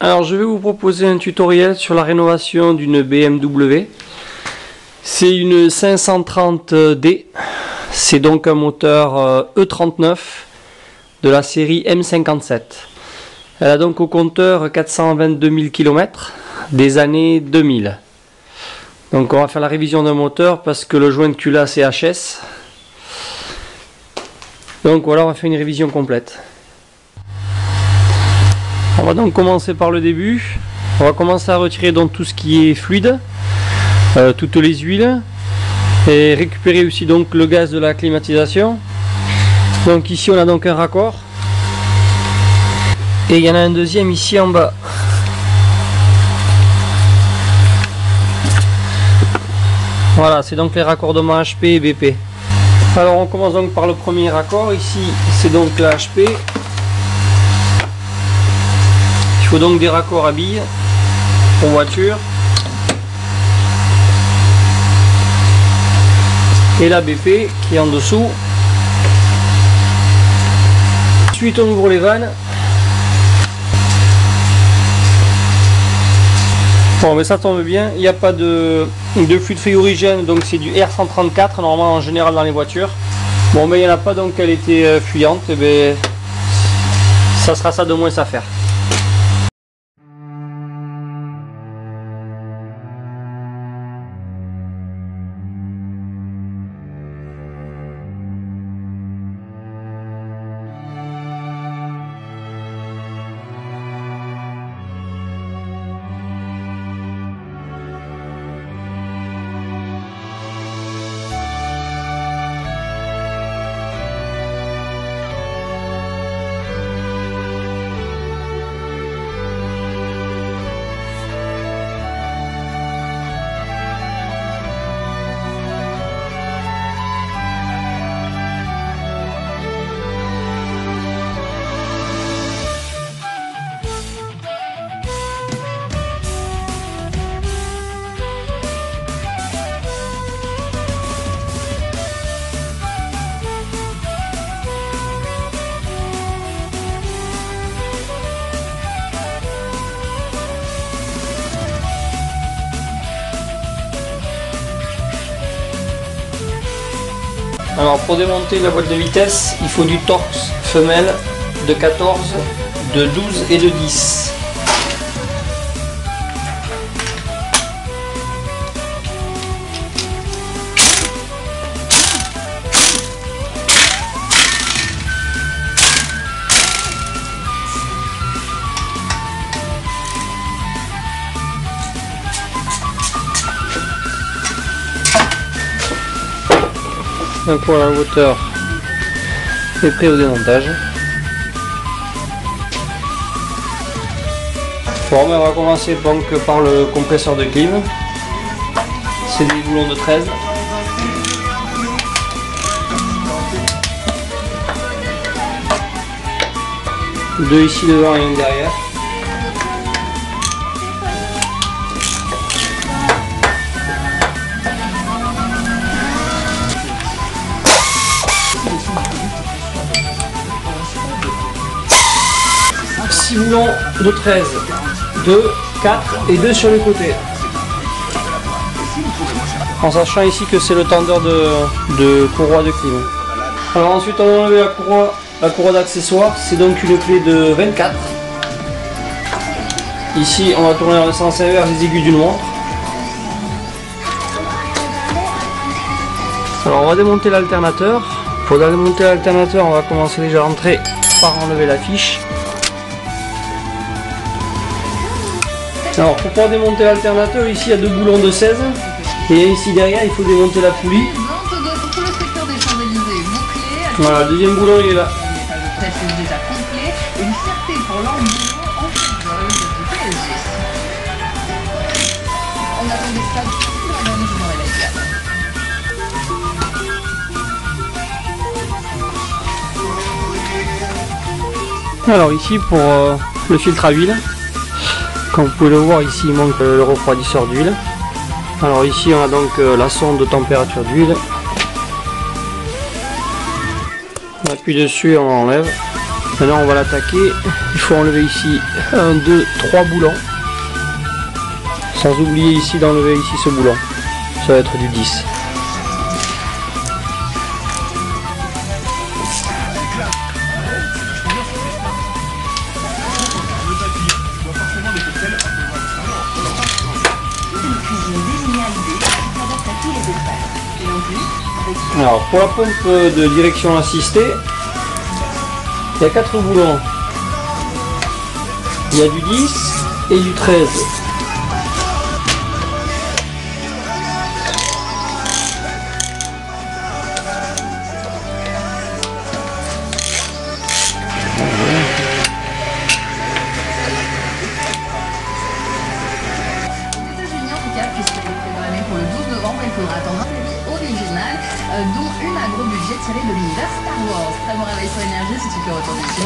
Alors je vais vous proposer un tutoriel sur la rénovation d'une BMW. C'est une 530D. C'est donc un moteur E39 de la série M57. Elle a donc au compteur 422 000 km des années 2000. Donc on va faire la révision d'un moteur parce que le joint de culasse est HS. Donc voilà, on va faire une révision complète. On va donc commencer par le début. On va commencer à retirer donc tout ce qui est fluide, toutes les huiles, et récupérer aussi donc le gaz de la climatisation. Donc ici on a donc un raccord, et il y en a un deuxième ici en bas. Voilà, c'est donc les raccordements HP et BP. Alors on commence donc par le premier raccord. Ici c'est donc la HP. Il faut donc des raccords à billes pour voiture. Et la BP qui est en dessous. Ensuite on ouvre les vannes. Bon, mais ça tombe bien, il n'y a pas de fluide frigorigène, donc c'est du R134 normalement en général dans les voitures. Bon, mais il n'y en a pas, donc elle était fuyante, et bien ça sera ça de moins à faire. Alors pour démonter la boîte de vitesse, il faut du Torx femelle de 14, de 12 et de 10. Donc voilà, le moteur est prêt au démontage. Bon, on va commencer donc par le compresseur de clim. C'est des boulons de 13. Deux ici devant et un derrière. Boulons de 13, 2, 4 et 2 sur les côtés. En sachant ici que c'est le tendeur de courroie de clim. Alors ensuite on va enlever la courroie d'accessoires, c'est donc une clé de 24. Ici on va tourner dans le sens inverse des aiguilles d'une montre. Alors on va démonter l'alternateur. Pour démonter l'alternateur, on va commencer déjà à rentrer par enlever la fiche. Alors pour pouvoir démonter l'alternateur, ici il y a deux boulons de 16 et ici derrière il faut démonter la poulie. Voilà, le deuxième boulon il est là. Alors ici pour le filtre à huile. Comme vous pouvez le voir ici, il manque le refroidisseur d'huile. Alors ici on a donc la sonde de température d'huile. On appuie dessus et on enlève. Maintenant on va l'attaquer. Il faut enlever ici 1, 2, 3 boulons. Sans oublier ici d'enlever ici ce boulon. Ça va être du 10. Alors pour la pompe de direction assistée, il y a 4 boulons. Il y a du 10 et du 13. Dont une à gros budget tirée de l'univers Star Wars. Très bon réveil sur énergie si tu peux retourner ici.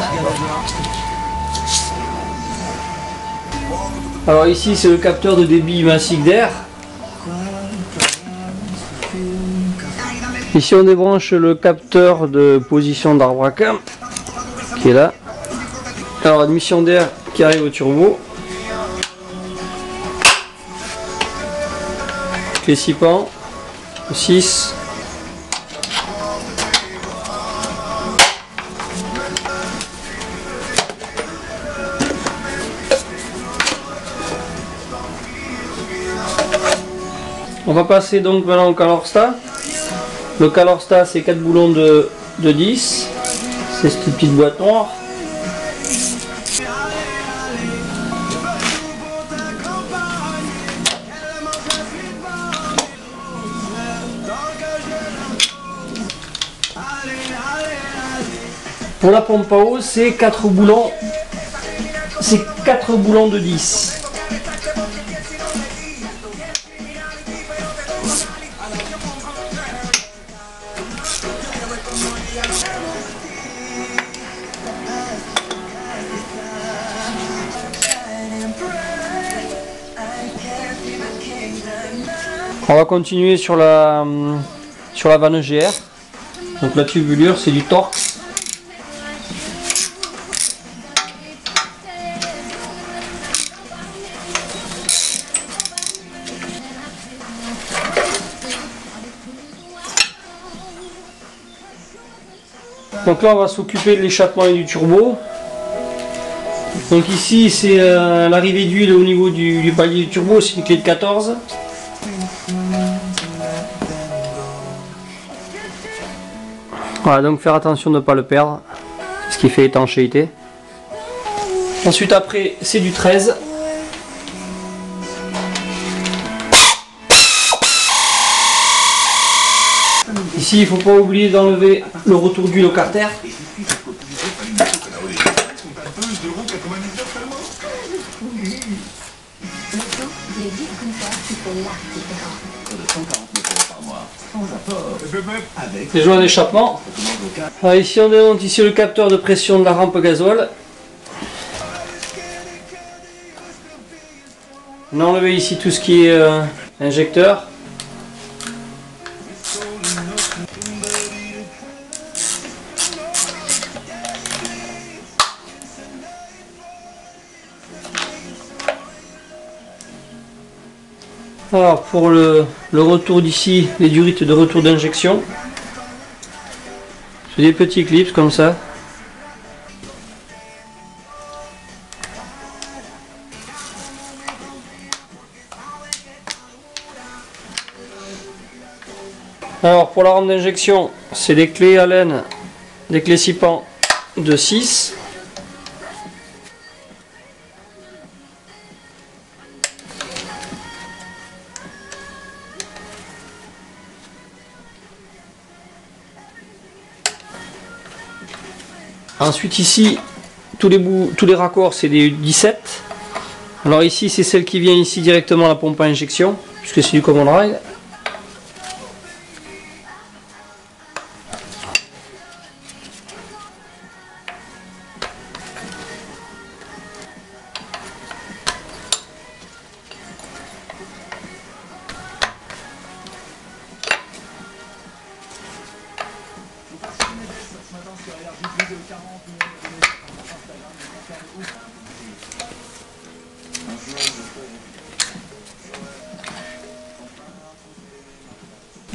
Alors ici c'est le capteur de débit massif d'air. Ici on débranche le capteur de position d'arbre à cam qui est là. Alors admission d'air qui arrive au turbo. Clé 6 pans, 6. On va passer donc maintenant au Calorsta. Le Calorsta c'est 4 boulons de 10. C'est cette petite boîte noire. Pour la pompe à eau c'est 4 boulons. C'est 4 boulons de 10. On va continuer sur la vanne GR. Donc la tubulure c'est du torque. Donc là on va s'occuper de l'échappement et du turbo. Donc ici c'est l'arrivée d'huile au niveau du palier du turbo, c'est une clé de 14. Voilà, donc faire attention de ne pas le perdre, ce qui fait étanchéité. Ensuite après c'est du 13. Ici il ne faut pas oublier d'enlever le retour d'huile au carter. Les joints d'échappement. Ici on démonte ici le capteur de pression de la rampe gasoil. On a enlevé ici tout ce qui est injecteur. Alors pour le retour d'ici, les durites de retour d'injection, c'est des petits clips comme ça. Alors pour la rampe d'injection, c'est des clés Allen, des clés 6 pans de 6. Ensuite ici, tous les raccords c'est des 17. Alors ici c'est celle qui vient ici directement à la pompe à injection, puisque c'est du common rail.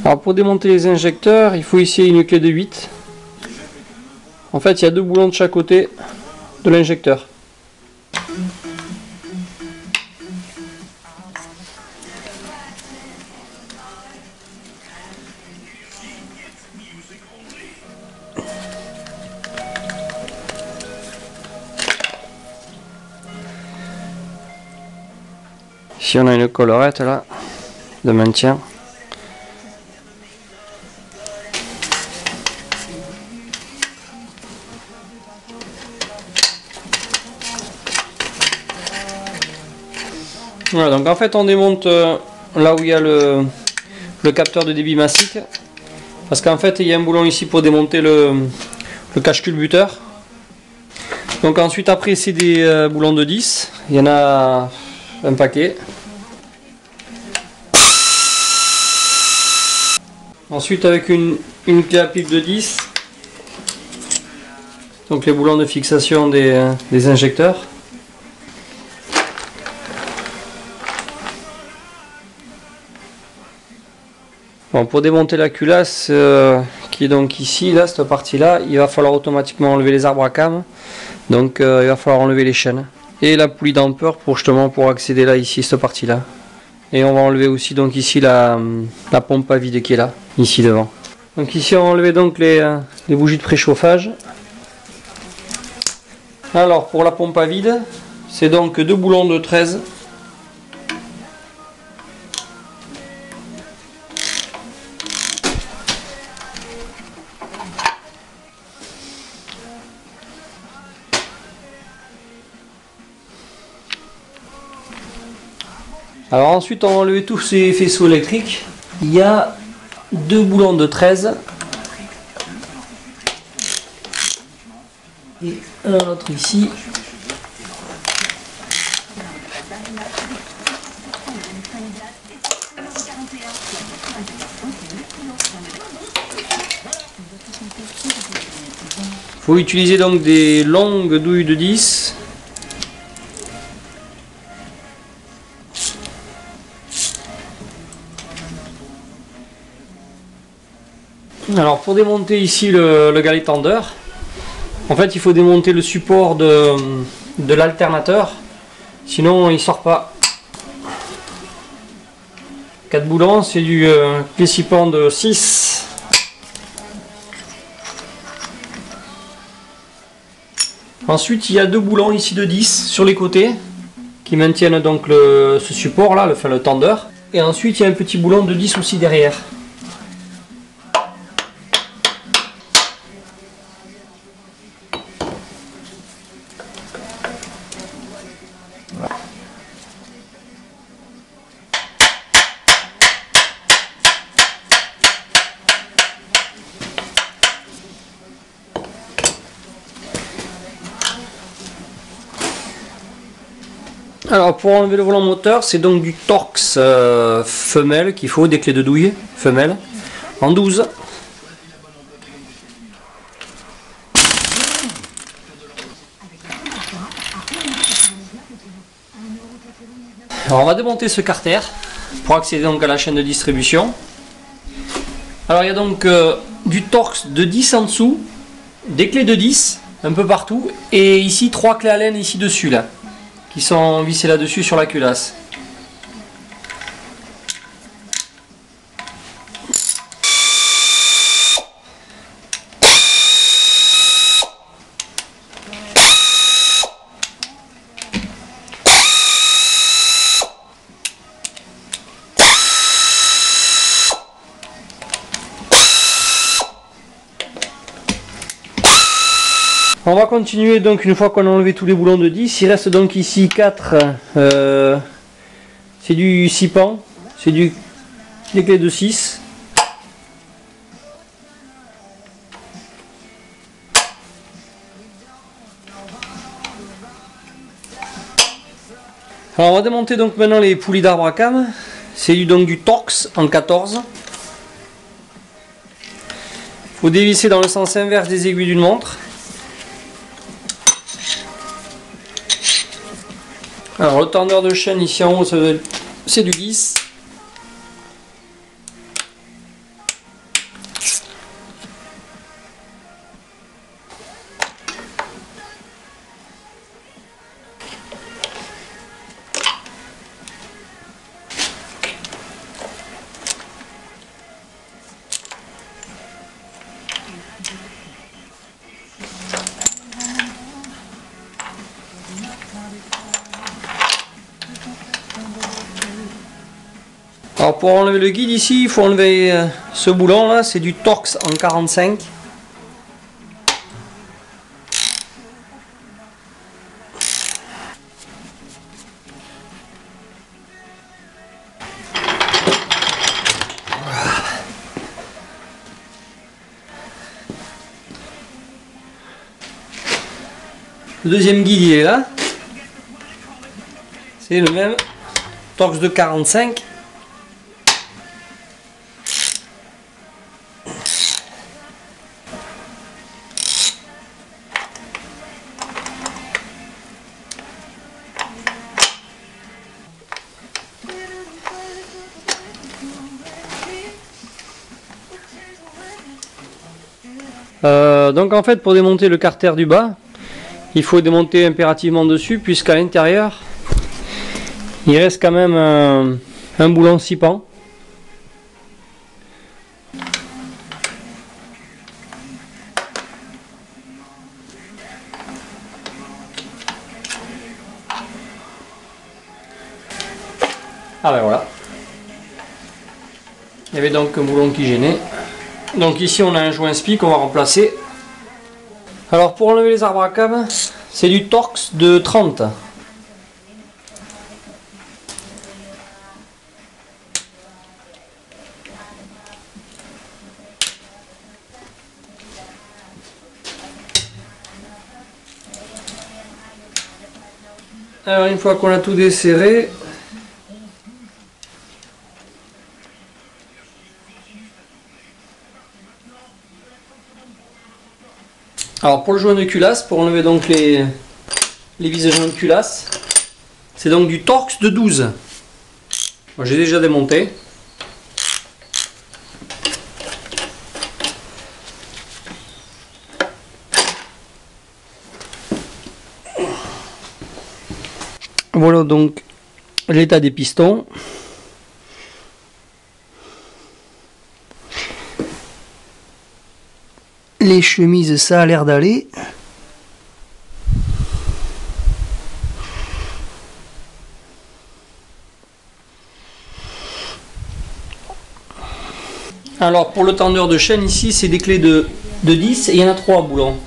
Alors pour démonter les injecteurs, il faut ici une clé de 8. En fait, il y a deux boulons de chaque côté de l'injecteur. Ici on a une collerette là de maintien. Voilà, donc en fait on démonte là où il y a le capteur de débit massique, parce qu'en fait il y a un boulon ici pour démonter le cache-culbuteur. Donc ensuite après c'est des boulons de 10, il y en a un paquet. Ensuite avec une clé à pipe de 10, donc les boulons de fixation des injecteurs. Bon, pour démonter la culasse qui est donc ici, là, cette partie-là, il va falloir automatiquement enlever les arbres à cam. Donc il va falloir enlever les chaînes. Et la poulie dampeur pour justement pour accéder là, ici, cette partie-là. Et on va enlever aussi donc ici la pompe à vide qui est là, ici devant. Donc ici on va enlever donc les bougies de préchauffage. Alors pour la pompe à vide, c'est donc deux boulons de 13. Alors ensuite on va enlever tous ces faisceaux électriques. Il y a deux boulons de 13 et un autre ici. Il faut utiliser donc des longues douilles de 10. Alors pour démonter ici le galet tendeur, en fait il faut démonter le support de l'alternateur, sinon il sort pas. 4 boulons, c'est du clé-scipan de 6. Ensuite il y a deux boulons ici de 10 sur les côtés qui maintiennent donc ce support là, le tendeur. Et ensuite il y a un petit boulon de 10 aussi derrière. Alors pour enlever le volant moteur, c'est donc du Torx femelle qu'il faut, des clés de douille femelle en 12. Alors on va démonter ce carter pour accéder donc à la chaîne de distribution. Alors il y a donc du Torx de 10 en dessous, des clés de 10 un peu partout, et ici 3 clés Allen ici dessus là, qui sont vissées là-dessus sur la culasse. On va continuer donc une fois qu'on a enlevé tous les boulons de 10. Il reste donc ici 4. C'est du 6 pans. C'est des clés de 6. Alors on va démonter donc maintenant les poulies d'arbre à cam. C'est donc du Torx en 14. Il faut dévisser dans le sens inverse des aiguilles d'une montre. Alors le tendeur de chaîne ici en haut c'est du 10. Alors pour enlever le guide ici, il faut enlever ce boulon là, c'est du Torx en 45. Le deuxième guide il est là. C'est le même Torx de 45. Donc en fait pour démonter le carter du bas, il faut démonter impérativement dessus puisqu'à l'intérieur il reste quand même un boulon 6 pans. Ah ben voilà. Il y avait donc un boulon qui gênait. Donc ici on a un joint SPI qu'on va remplacer. Alors pour enlever les arbres à câbles, c'est du Torx de 30. Alors une fois qu'on a tout desserré, alors pour le joint de culasse, pour enlever donc les vis de joint de culasse, c'est donc du Torx de 12. Moi j'ai déjà démonté. Voilà donc l'état des pistons. Les chemises, ça a l'air d'aller. Alors pour le tendeur de chaîne ici, c'est des clés de 10 et il y en a 3 boulons.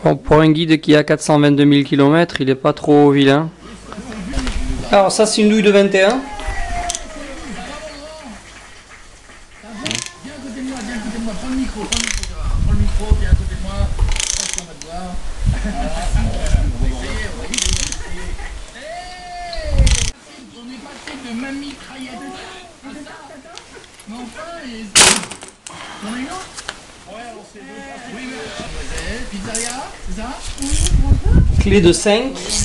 Bon, pour un guide qui a 422 000 km, il n'est pas trop vilain. Alors ça c'est une douille de 21. Clé de 5. Si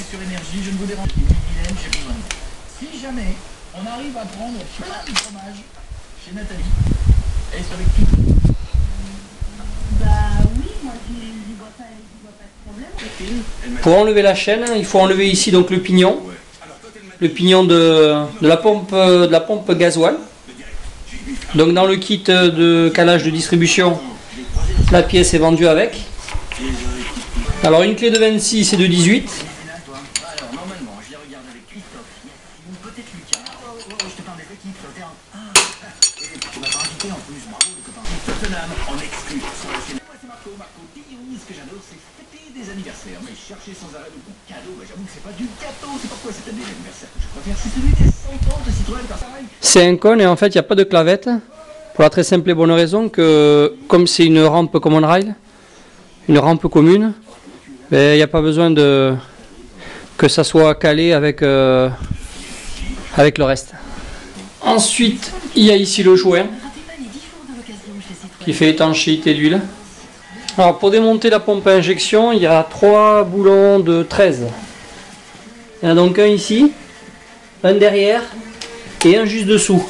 jamais on arrive à prendre plein de fromage chez Nathalie, elle est avec tout. Bah oui, moi j'y vois pas de problème. Pour enlever la chaîne, il faut enlever ici donc le pignon de la pompe gasoil. Donc dans le kit de calage de distribution, la pièce est vendue avec. Alors une clé de 26 et de 18. Alors normalement, je les regarde avec Christophe, ou peut-être Lucas. Je te parle des équipes sur le terrain. Et tu m'as pas invité en plus, bravo les copains. Tottenham en exclu sur la chaîne. Moi c'est Marco, ce que j'adore c'est fêter des anniversaires. Mais chercher sans arrêt de bons cadeaux, bah, j'avoue que c'est pas du gâteau, c'est pourquoi cette année l'anniversaire que je préfère, c'est celui des 100 ans de Citroën par pareil. C'est un cône et en fait il n'y a pas de clavette. Pour la très simple et bonne raison que comme c'est une rampe common rail, une rampe commune, il n'y a pas besoin que ça soit calé avec le reste. Ensuite, il y a ici le joint qui fait étanchéité d'huile. Alors pour démonter la pompe à injection, il y a 3 boulons de 13. Il y en a donc un ici, un derrière et un juste dessous.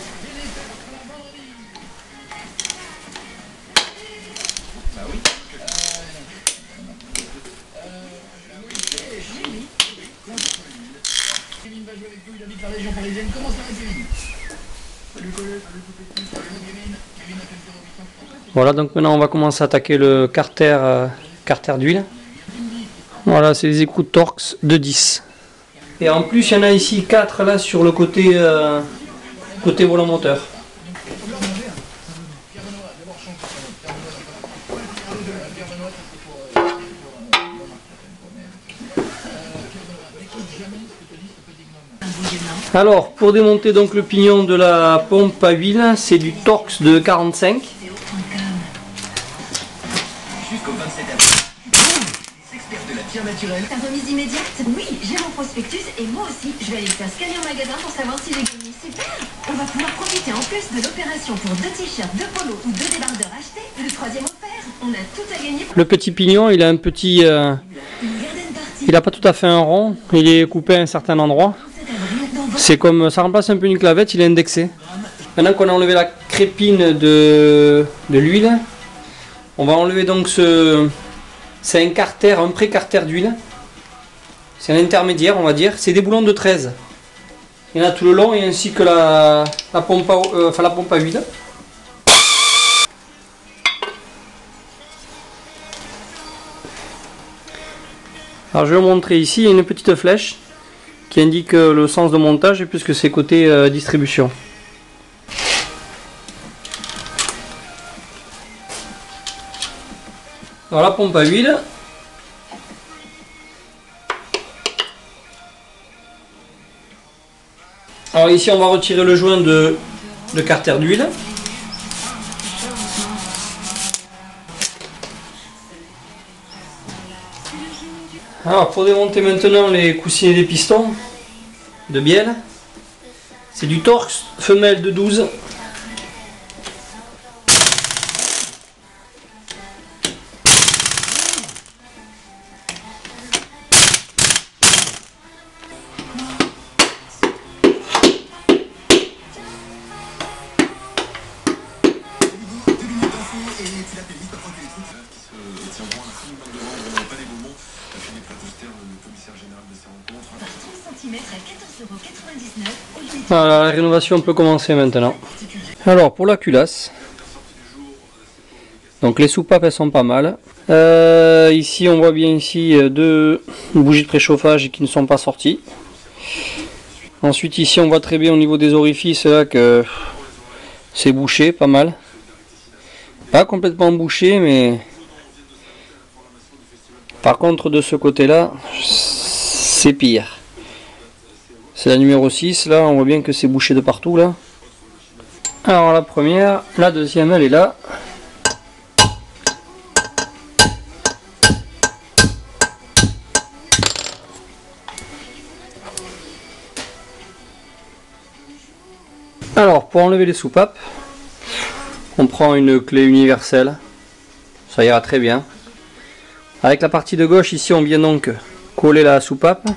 Voilà, donc maintenant on va commencer à attaquer le carter d'huile. Voilà, c'est les écrous de Torx de 10. Et en plus, il y en a ici 4 là sur le côté volant moteur. Alors, pour démonter donc le pignon de la pompe à huile, c'est du Torx de 45. Jusqu'au 27 avril. Les experts de la pierre naturelle. Ta remise immédiate? Oui, j'ai mon prospectus et moi aussi. Je vais aller le faire scanner en magasin pour savoir si j'ai gagné. Super! On va pouvoir profiter en plus de l'opération pour 2 t-shirts, 2 polos ou 2 débardeurs achetés et le 3e offert. On a tout à gagner. Le petit pignon, il a un petit... il n'a pas tout à fait un rond, il est coupé à un certain endroit. C'est comme, ça remplace un peu une clavette, il est indexé. Maintenant qu'on a enlevé la crépine de l'huile, on va enlever donc c'est un carter, un pré-carter d'huile. C'est un intermédiaire, on va dire. C'est des boulons de 13. Il y en a tout le long et ainsi que la pompe à huile. Alors je vais vous montrer ici, il y a une petite flèche qui indique le sens de montage puisque c'est côté distribution. Alors la pompe à huile. Alors ici on va retirer le joint de carter d'huile. Alors pour démonter maintenant les coussinets des pistons de bielle, c'est du Torx femelle de 12. Voilà, la rénovation peut commencer maintenant. Alors pour la culasse, donc les soupapes elles sont pas mal. Ici on voit bien ici 2 bougies de préchauffage qui ne sont pas sorties. Ensuite ici on voit très bien au niveau des orifices là que c'est bouché pas mal. Pas complètement bouché mais par contre de ce côté là c'est pire. C'est la numéro 6, là on voit bien que c'est bouché de partout là. Alors la première, la deuxième elle est là. Alors pour enlever les soupapes, on prend une clé universelle, ça ira très bien. Avec la partie de gauche ici on vient donc coller la soupape.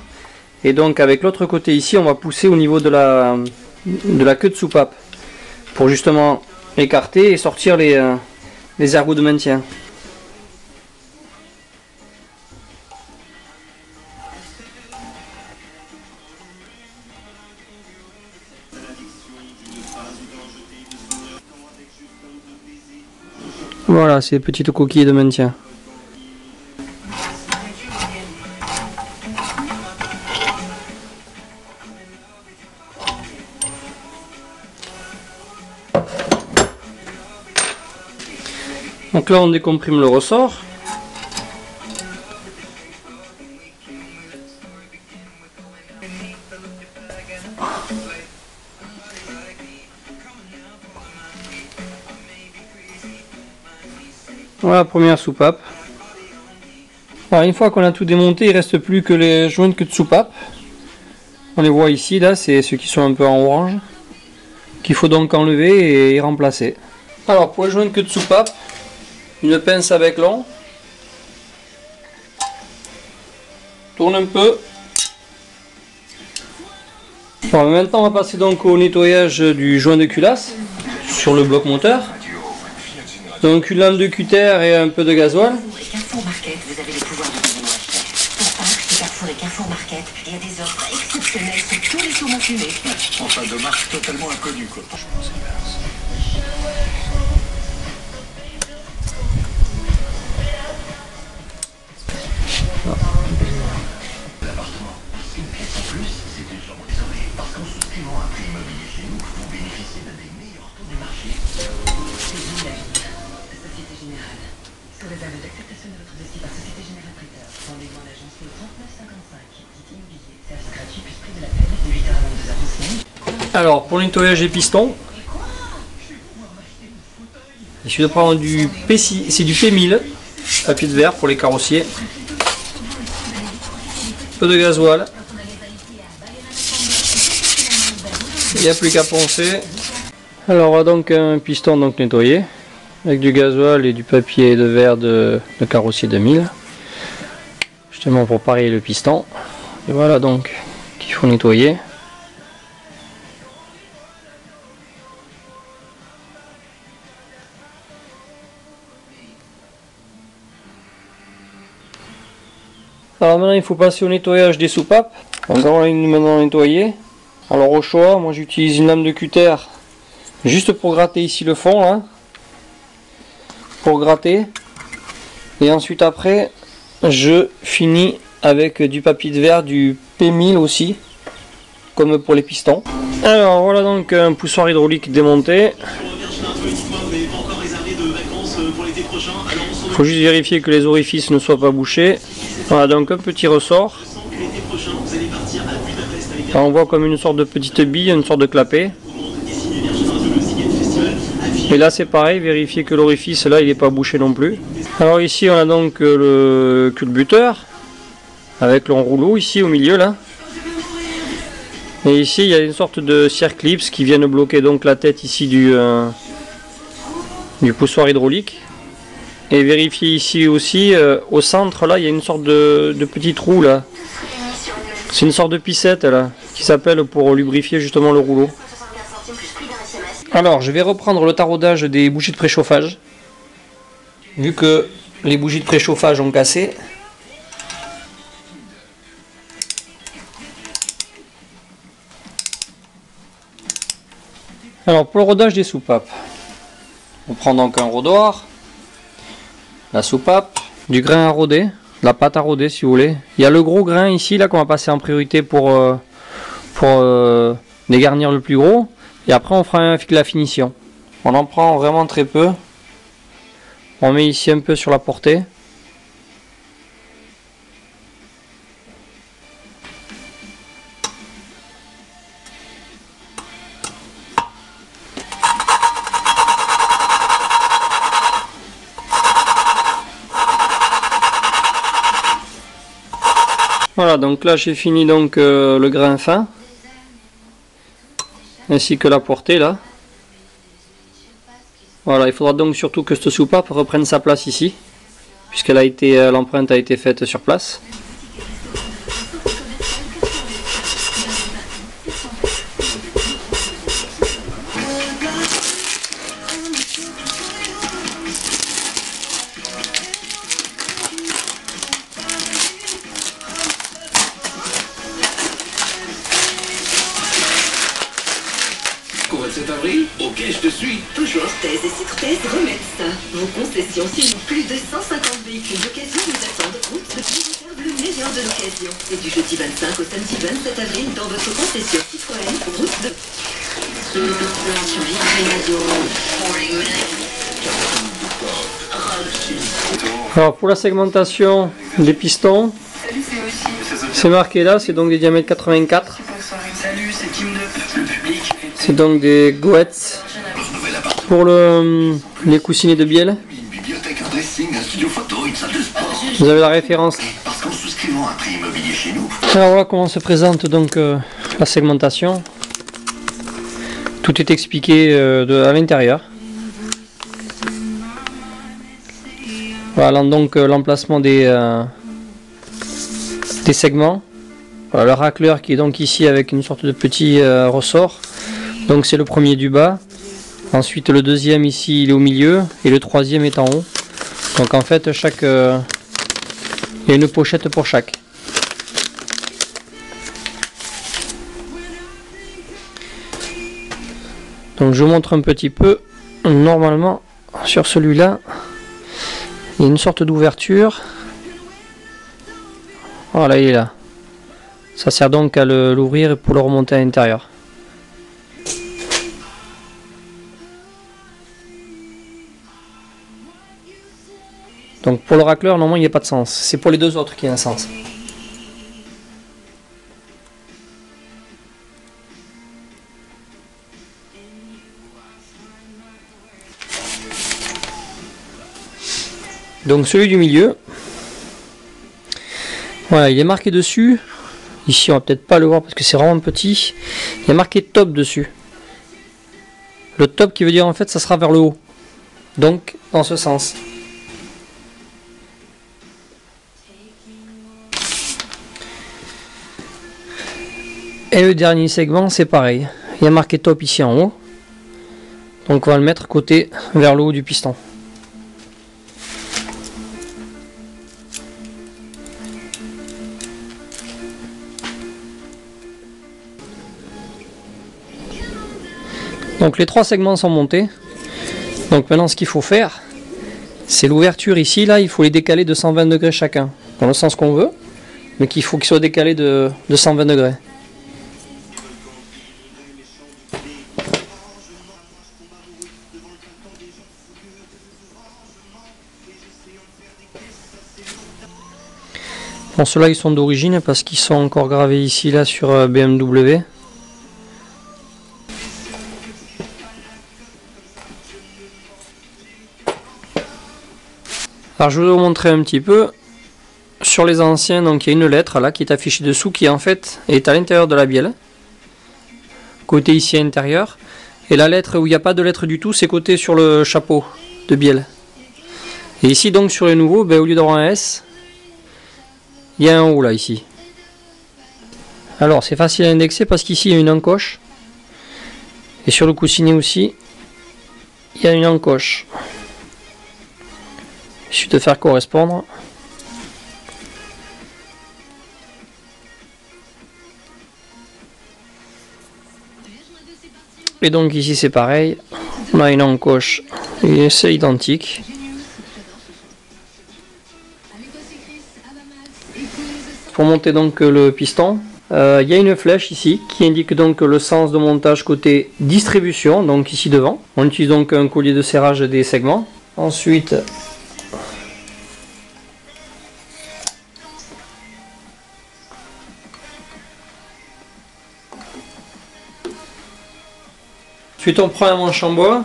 Et donc avec l'autre côté ici on va pousser au niveau de la queue de soupape pour justement écarter et sortir les ergots de maintien. Voilà, ces petites coquilles de maintien. Donc là on décomprime le ressort. Voilà la première soupape. Alors une fois qu'on a tout démonté, il ne reste plus que les joints de queue de soupape. On les voit ici, là c'est ceux qui sont un peu en orange, qu'il faut donc enlever et remplacer. Alors pour les joints de queue de soupape, une pince avec long, tourne un peu. Alors, maintenant on va passer donc au nettoyage du joint de culasse sur le bloc moteur. Donc une lame de cutter et un peu de gasoil. Carrefour Market, vous avez les pouvoirs de devenir acheteur. Pour Pâques, chez Carrefour et Carrefour Market, il y a des offres exceptionnelles sur tous les saumons fumés. Enfin, de marque totalement inconnue, quoi. Alors pour le nettoyage des pistons, il suffit de prendre du P6, c'est du P1000, papier de verre pour les carrossiers, un peu de gasoil, il n'y a plus qu'à poncer. Alors on a donc un piston donc nettoyé avec du gasoil et du papier de verre de carrossier 2000, justement pour parier le piston. Et voilà donc qu'il faut nettoyer. Alors maintenant il faut passer au nettoyage des soupapes. Donc on va maintenant nettoyer. Alors au choix, moi j'utilise une lame de cutter juste pour gratter ici le fond là. Pour gratter. Et ensuite après je finis avec du papier de verre, du P1000 aussi, comme pour les pistons. Alors voilà donc un poussoir hydraulique démonté. Il faut juste vérifier que les orifices ne soient pas bouchés. Voilà donc un petit ressort. Là, on voit comme une sorte de petite bille, une sorte de clapet. Et là c'est pareil, vérifier que l'orifice là il n'est pas bouché non plus. Alors ici on a donc le culbuteur avec le rouleau ici au milieu là. Et ici il y a une sorte de circlips qui viennent bloquer donc la tête ici du poussoir hydraulique. Et vérifier ici aussi au centre là il y a une sorte de petit trou là. C'est une sorte de pissette là qui s'appelle pour lubrifier justement le rouleau. Alors je vais reprendre le taraudage des bougies de préchauffage. Vu que les bougies de préchauffage ont cassé. Alors pour le rodage des soupapes, on prend donc un rodoir, la soupape, du grain à roder, de la pâte à roder si vous voulez. Il y a le gros grain ici là qu'on va passer en priorité pour dégarnir le plus gros. Et après on fera la finition. On en prend vraiment très peu. On met ici un peu sur la portée. Voilà, donc là j'ai fini donc le grain fin. Ainsi que la portée là. Voilà, il faudra donc surtout que cette soupape reprenne sa place ici, puisqu'elle a été, l'empreinte a été faite sur place. Au 27 avril, ok, je te suis, toujours. Thèse et Citroën remettent ça. Vos concessions signent plus de 150 véhicules d'occasion vous attendent. Route de réserve le meilleur de l'occasion. Et du jeudi 25 au samedi 27 avril dans votre concession Citroën, route de... Alors pour la segmentation des pistons, c'est marqué là, c'est donc des diamètres 84. C'est donc des goettes pour les coussinets de bielle. Vous avez la référence. Alors voilà comment se présente donc la segmentation. Tout est expliqué à l'intérieur. Voilà donc l'emplacement des des segments. Voilà, le racleur qui est donc ici avec une sorte de petit ressort. Donc c'est le premier du bas. Ensuite le deuxième ici il est au milieu et le troisième est en haut. Donc en fait chaque il y a une pochette pour chaque. Donc je vous montre un petit peu. Normalement sur celui-là il y a une sorte d'ouverture. Voilà, il est là. Ça sert donc à l'ouvrir pour le remonter à l'intérieur. Donc pour le racleur, normalement il n'y a pas de sens. C'est pour les deux autres qu'il y a un sens. Donc celui du milieu, voilà, il est marqué dessus. Ici on va peut-être pas le voir parce que c'est vraiment petit. Il y a marqué top dessus. Le top qui veut dire en fait ça sera vers le haut. Donc dans ce sens. Et le dernier segment c'est pareil. Il y a marqué top ici en haut. Donc on va le mettre côté vers le haut du piston. Donc les trois segments sont montés. Donc maintenant ce qu'il faut faire, c'est l'ouverture ici, là, il faut les décaler de 120 degrés chacun. Dans le sens qu'on veut, mais qu'il faut qu'ils soient décalés de 120 degrés. Bon, ceux-là ils sont d'origine parce qu'ils sont encore gravés ici, là, sur BMW. Alors je vais vous montrer un petit peu sur les anciens. Donc il y a une lettre là qui est affichée dessous qui en fait est à l'intérieur de la bielle, côté ici à l'intérieur, et la lettre où il n'y a pas de lettre du tout c'est côté sur le chapeau de bielle. Et ici donc sur les nouveaux, ben, au lieu d'avoir un S, il y a un O là ici. Alors c'est facile à indexer parce qu'ici il y a une encoche, et sur le coussinet aussi il y a une encoche. Il suffit de faire correspondre. Et donc ici c'est pareil. On a une encoche et c'est identique. Pour monter donc le piston, il y a une flèche ici qui indique donc le sens de montage côté distribution, donc ici devant. On utilise donc un collier de serrage des segments. Ensuite, on prend la manche en bois.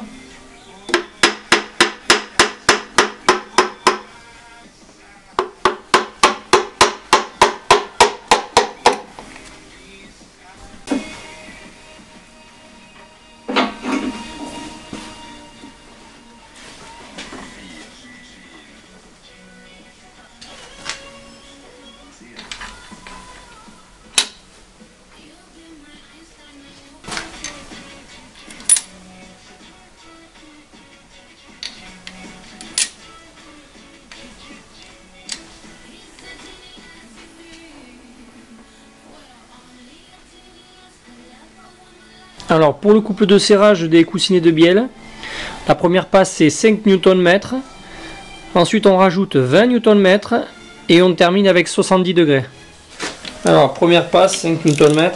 Alors pour le couple de serrage des coussinets de bielle, la première passe c'est 5 Nm, ensuite on rajoute 20 Nm et on termine avec 70 degrés. Alors première passe 5 Nm,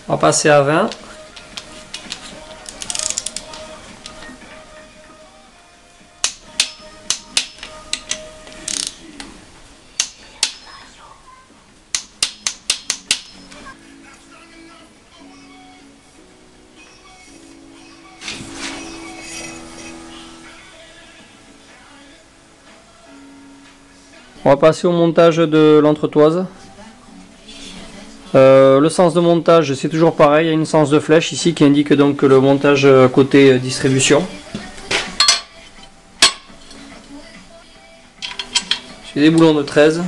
on va passer à 20. On va passer au montage de l'entretoise. Le sens de montage c'est toujours pareil, il y a une sens de flèche ici qui indique donc le montage côté distribution. J'ai des boulons de 13.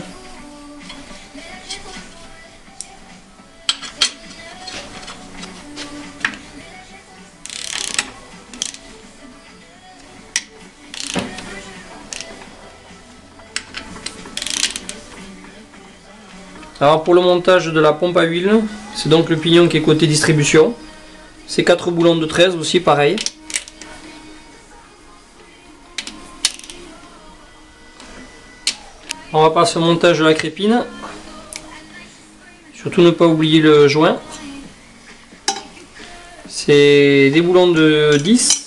Alors pour le montage de la pompe à huile, c'est donc le pignon qui est côté distribution. C'est 4 boulons de 13 aussi, pareil. On va passer au montage de la crépine. Surtout ne pas oublier le joint. C'est des boulons de 10.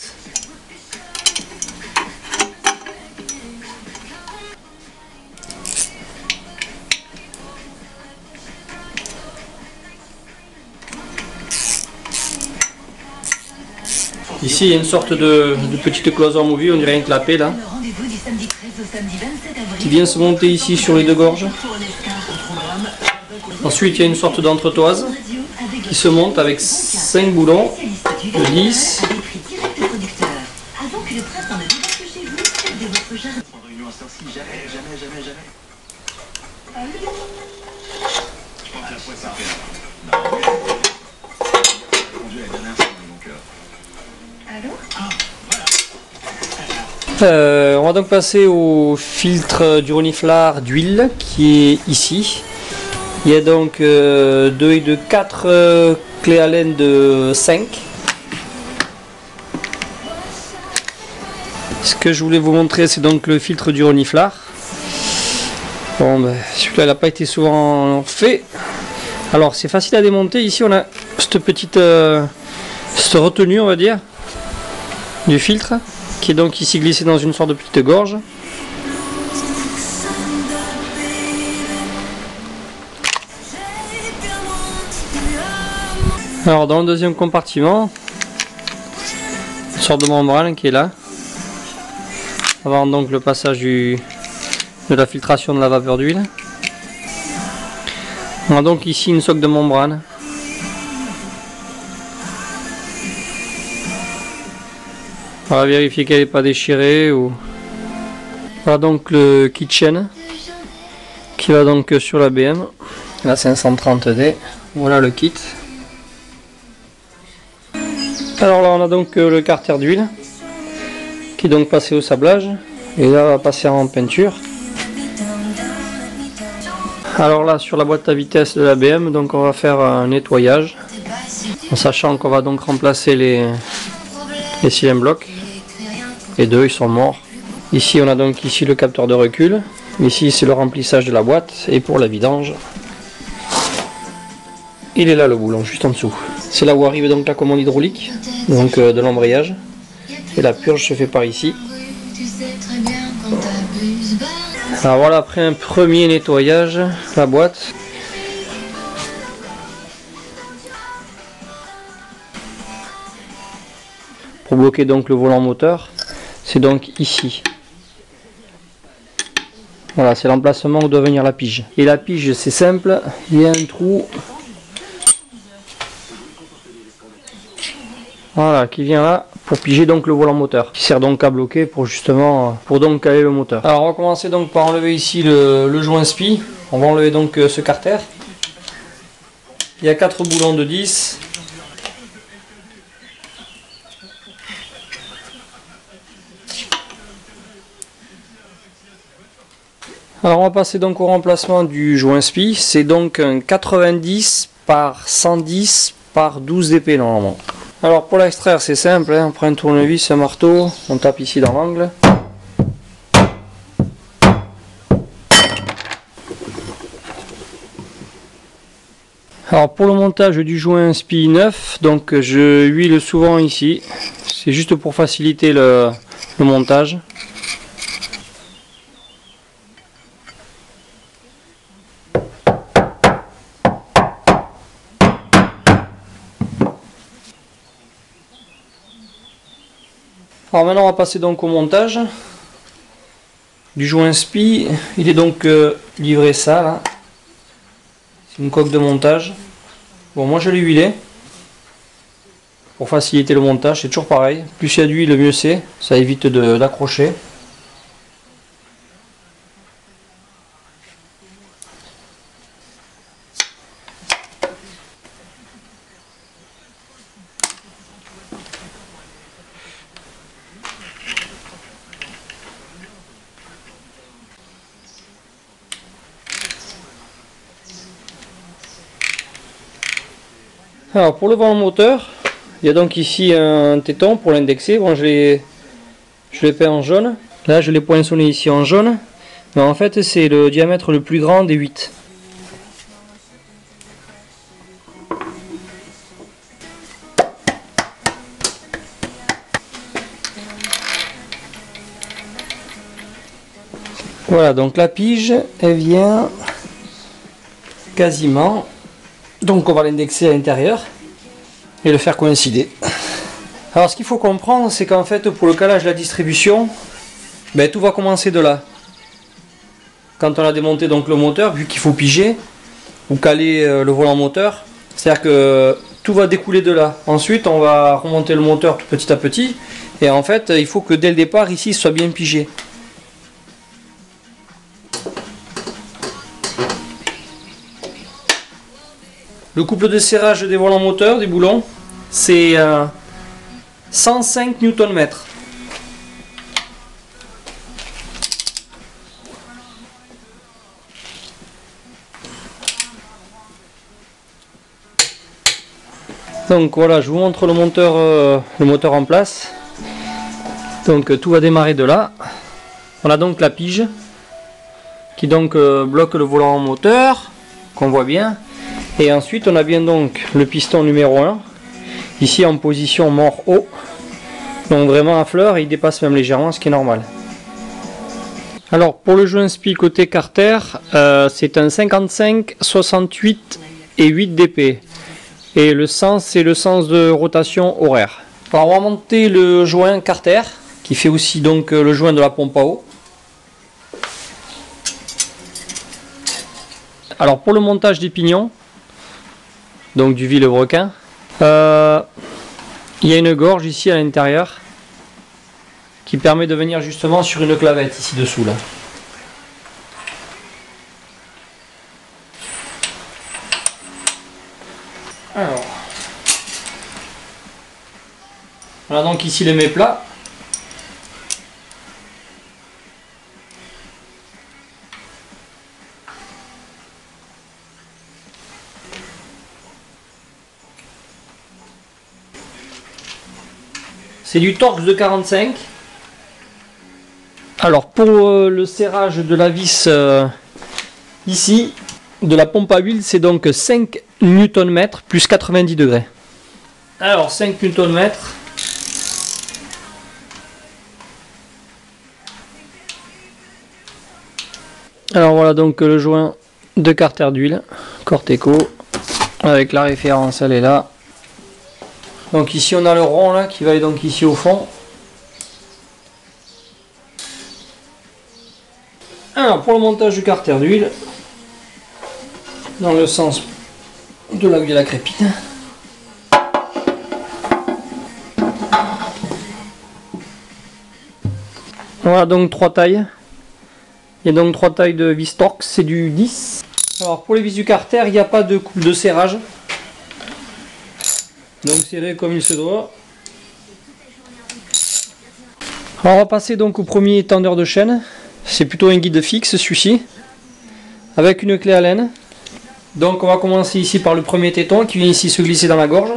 Ici il y a une sorte de petite cloison amovible, on dirait un clapet là, qui vient se monter ici sur les deux gorges. Ensuite il y a une sorte d'entretoise qui se monte avec 5 boulons de 10. On va donc passer au filtre du reniflard d'huile qui est ici. Il y a donc 2 et 2, 4 clés Allen de 5. Ce que je voulais vous montrer, c'est donc le filtre du reniflard. Bon, ben, celui-là n'a pas été souvent fait. Alors c'est facile à démonter. Ici on a cette petite cette retenue, on va dire, du filtre, qui est donc ici glissé dans une sorte de petite gorge. Alors dans le deuxième compartiment, une sorte de membrane qui est là, avant donc le passage de la filtration de la vapeur d'huile. On a donc ici une socle de membrane. On va vérifier qu'elle n'est pas déchirée. Voilà donc le kitchen qui va donc sur la BM, la 530D. Voilà le kit. Alors là on a donc le carter d'huile qui est donc passé au sablage et là on va passer en peinture. Alors là sur la boîte à vitesse de la BM, donc on va faire un nettoyage en sachant qu'on va donc remplacer les cylindres blocs. Les deux ils sont morts. Ici on a donc ici le capteur de recul. Ici c'est le remplissage de la boîte et pour la vidange, il est là le boulon juste en dessous. C'est là où arrive donc la commande hydraulique, donc de l'embrayage. Et la purge se fait par ici. Alors voilà, après un premier nettoyage, la boîte. Pour bloquer donc le volant moteur, c'est donc ici. Voilà, c'est l'emplacement où doit venir la pige. Et la pige, c'est simple, il y a un trou. Voilà, qui vient là pour piger donc le volant moteur, qui sert donc à bloquer pour justement donc caler le moteur. Alors on va commencer donc par enlever ici le joint SPI. On va enlever donc ce carter. Il y a 4 boulons de 10. Alors on va passer donc au remplacement du joint SPI. C'est donc un 90 par 110 par 12 d'épée normalement. Alors pour l'extraire c'est simple, hein, on prend un tournevis, un marteau, on tape ici dans l'angle. Alors pour le montage du joint SPI 9, donc je huile souvent ici, c'est juste pour faciliter le montage. Alors maintenant on va passer donc au montage du joint SPI. Il est donc livré ça là. C'est une coque de montage. Bon moi je l'ai huilé pour faciliter le montage, c'est toujours pareil. Plus il y a d'huile mieux c'est, ça évite d'accrocher. Alors pour le volant moteur, il y a donc ici un téton pour l'indexer. Bon, je l'ai peint en jaune. Là je l'ai poinçonné ici en jaune. Mais en fait c'est le diamètre le plus grand des 8. Voilà, donc la pige, elle vient quasiment. Donc on va l'indexer à l'intérieur et le faire coïncider. Alors ce qu'il faut comprendre, c'est qu'en fait pour le calage de la distribution, ben, tout va commencer de là. Quand on a démonté donc le moteur, vu qu'il faut piger ou caler le volant moteur, c'est-à-dire que tout va découler de là. Ensuite on va remonter le moteur petit à petit et en fait il faut que dès le départ ici ce soit bien pigé. Le couple de serrage des volants moteurs, des boulons, c'est 105 Nm. Donc voilà, je vous montre le moteur en place. Donc tout va démarrer de là. On a donc la pige qui donc bloque le volant moteur, qu'on voit bien. Et ensuite on a bien donc le piston numéro 1, ici en position mort haut. Donc vraiment à fleur, il dépasse même légèrement, ce qui est normal. Alors pour le joint SPI côté Carter, c'est un 55, 68 et 8 dp. Et le sens, c'est le sens de rotation horaire. Alors on va monter le joint Carter, qui fait aussi donc le joint de la pompe à eau. Alors pour le montage des pignons, donc du vilebrequin, il y a une gorge ici à l'intérieur qui permet de venir justement sur une clavette ici dessous là. Alors, voilà donc ici les mets plats. C'est du Torx de 45. Alors pour le serrage de la vis ici, de la pompe à huile, c'est donc 5 Nm plus 90 degrés. Alors 5 Nm. Alors voilà donc le joint de Carter d'huile, Corteco, avec la référence, elle est là. Donc ici on a le rond là qui va aller donc ici au fond. Alors pour le montage du Carter d'huile, dans le sens de là où il y a la crépite. Voilà donc 3 tailles. Il y a donc 3 tailles de vis Torx, c'est du 10. Alors pour les vis du Carter, il n'y a pas de coupe de serrage. Donc serré comme il se doit. Alors on va passer donc au premier tendeur de chaîne. C'est plutôt un guide fixe celui-ci, avec une clé Allen. Donc on va commencer ici par le premier téton qui vient ici se glisser dans la gorge.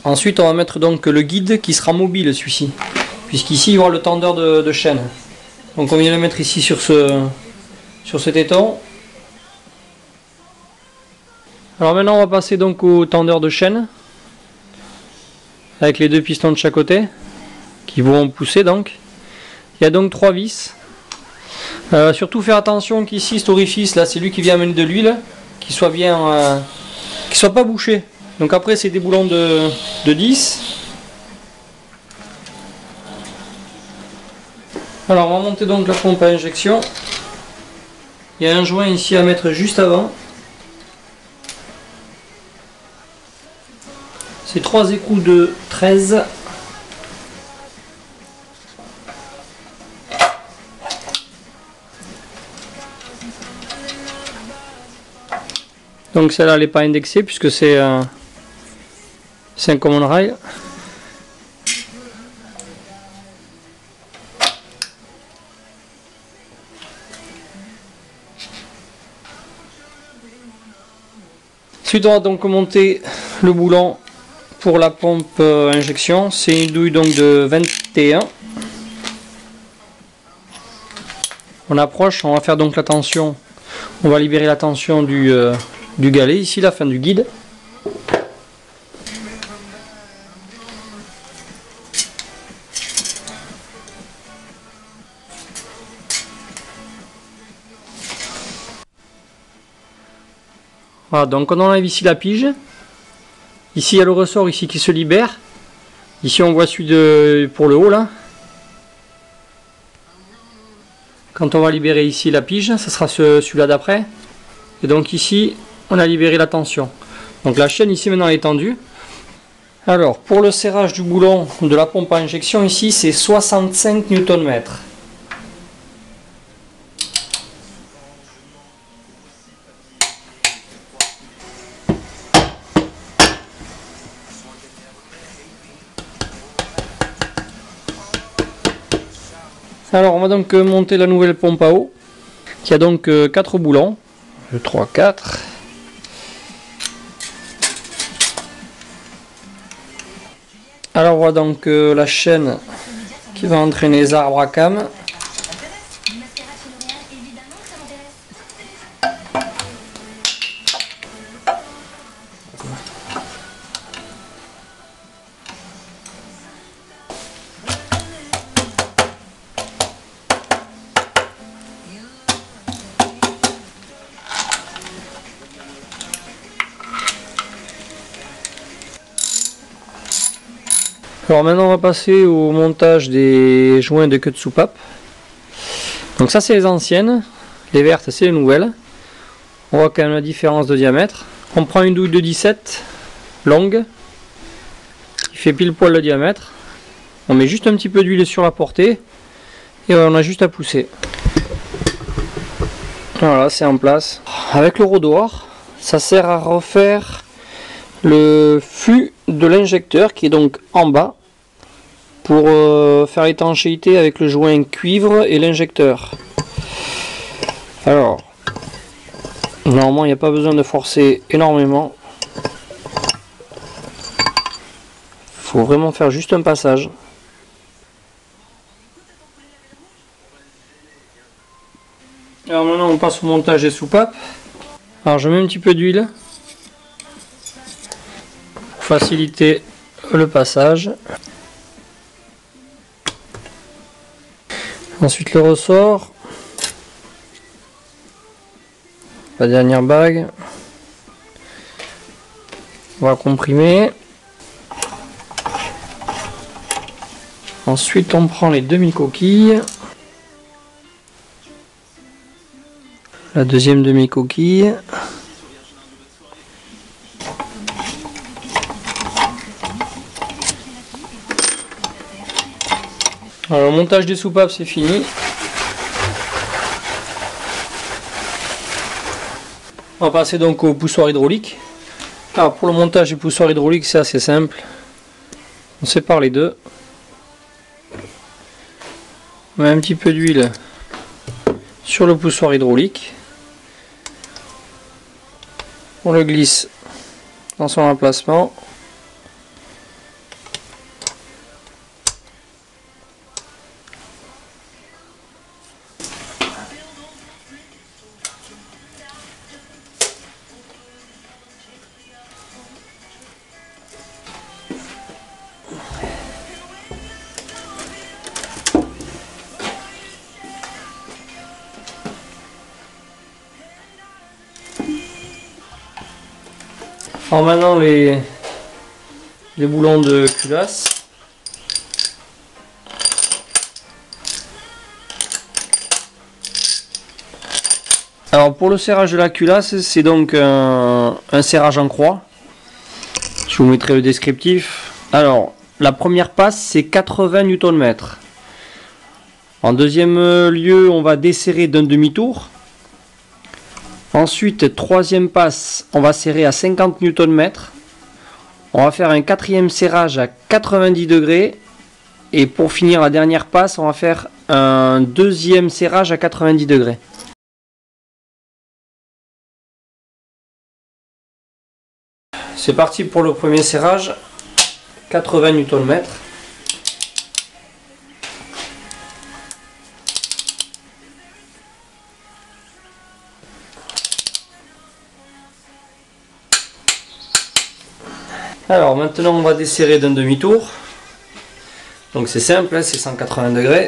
Ensuite on va mettre donc le guide qui sera mobile celui-ci, puisqu'ici il y aura le tendeur de chaîne. Donc on vient le mettre ici sur ce téton. Alors maintenant on va passer donc au tendeur de chaîne, avec les 2 pistons de chaque côté, qui vont pousser donc. Il y a donc 3 vis. Surtout faire attention qu'ici cet orifice là, c'est lui qui vient amener de l'huile, qu'il soit bien, qu'il soit pas bouché. Donc après c'est des boulons de 10. Alors on va monter donc la pompe à injection. Il y a un joint ici à mettre juste avant. C'est 3 écrous de 13. Donc celle-là elle n'est pas indexée puisque c'est un common rail. Ensuite on va donc monter le boulon pour la pompe injection. C'est une douille donc de 21. On approche, on va faire donc la tension. On va libérer la tension du galet, ici la fin du guide. Voilà, donc on enlève ici la pige. Ici il y a le ressort ici qui se libère. Ici on voit celui pour le haut là. Quand on va libérer ici la pige, ce sera celui-là d'après. Et donc ici, on a libéré la tension. Donc la chaîne ici maintenant est tendue. Alors pour le serrage du boulon de la pompe à injection ici, c'est 65 Nm. Alors on va donc monter la nouvelle pompe à eau qui a donc 4 boulons, 2, 3, 4. Alors on voit donc la chaîne qui va entraîner les arbres à cam. Alors maintenant on va passer au montage des joints de queue de soupape. Donc ça c'est les anciennes, les vertes c'est les nouvelles. On voit quand même la différence de diamètre. On prend une douille de 17 longue qui fait pile poil le diamètre. On met juste un petit peu d'huile sur la portée et on a juste à pousser. Voilà, c'est en place. Avec le rodoir, ça sert à refaire le fût de l'injecteur qui est donc en bas pour faire l'étanchéité avec le joint cuivre et l'injecteur. Alors normalement il n'y a pas besoin de forcer énormément, il faut vraiment faire juste un passage. Alors maintenant on passe au montage des soupapes. Alors je mets un petit peu d'huile pour faciliter le passage. Ensuite le ressort, la dernière bague, on va comprimer. Ensuite on prend les demi-coquilles, la deuxième demi-coquille. Alors le montage des soupapes c'est fini. On va passer donc au poussoir hydraulique. Alors pour le montage du poussoir hydraulique c'est assez simple. On sépare les deux. On met un petit peu d'huile sur le poussoir hydraulique. On le glisse dans son emplacement. Alors maintenant les boulons de culasse. Alors pour le serrage de la culasse, c'est donc un serrage en croix. Je vous mettrai le descriptif. Alors la première passe c'est 80 Nm. En deuxième lieu on va desserrer d'un demi-tour. Ensuite, troisième passe, on va serrer à 50 Nm. On va faire un quatrième serrage à 90 degrés. Et pour finir la dernière passe, on va faire un deuxième serrage à 90 degrés. C'est parti pour le premier serrage, 80 Nm. Alors maintenant on va desserrer d'un demi-tour. Donc c'est simple, hein, c'est 180 degrés.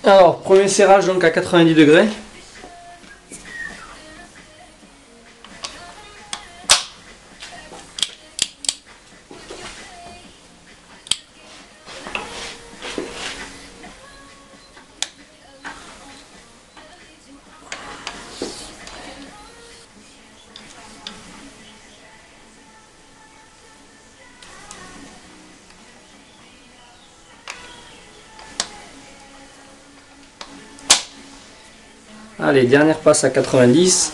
Alors premier serrage donc à 90 degrés. Allez, dernière passe à 90.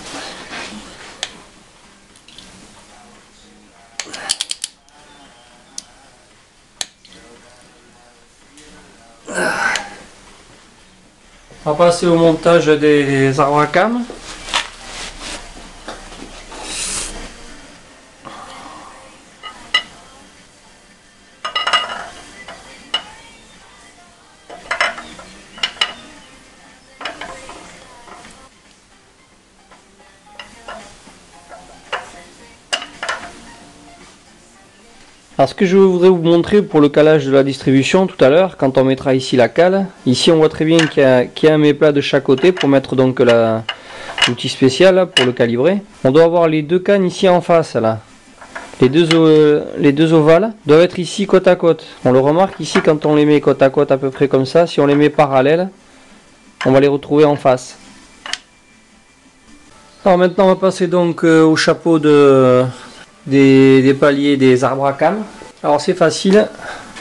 On va passer au montage des arbres à cames. Alors ce que je voudrais vous montrer pour le calage de la distribution tout à l'heure, quand on mettra ici la cale, ici on voit très bien qu'il y a un méplat de chaque côté pour mettre donc l'outil spécial là, pour le calibrer. On doit avoir les deux cannes ici en face là. Les deux ovales doivent être ici côte à côte. On le remarque ici quand on les met côte à côte à peu près comme ça, si on les met parallèles, on va les retrouver en face. Alors maintenant on va passer donc au chapeau des paliers des arbres à cames. Alors c'est facile,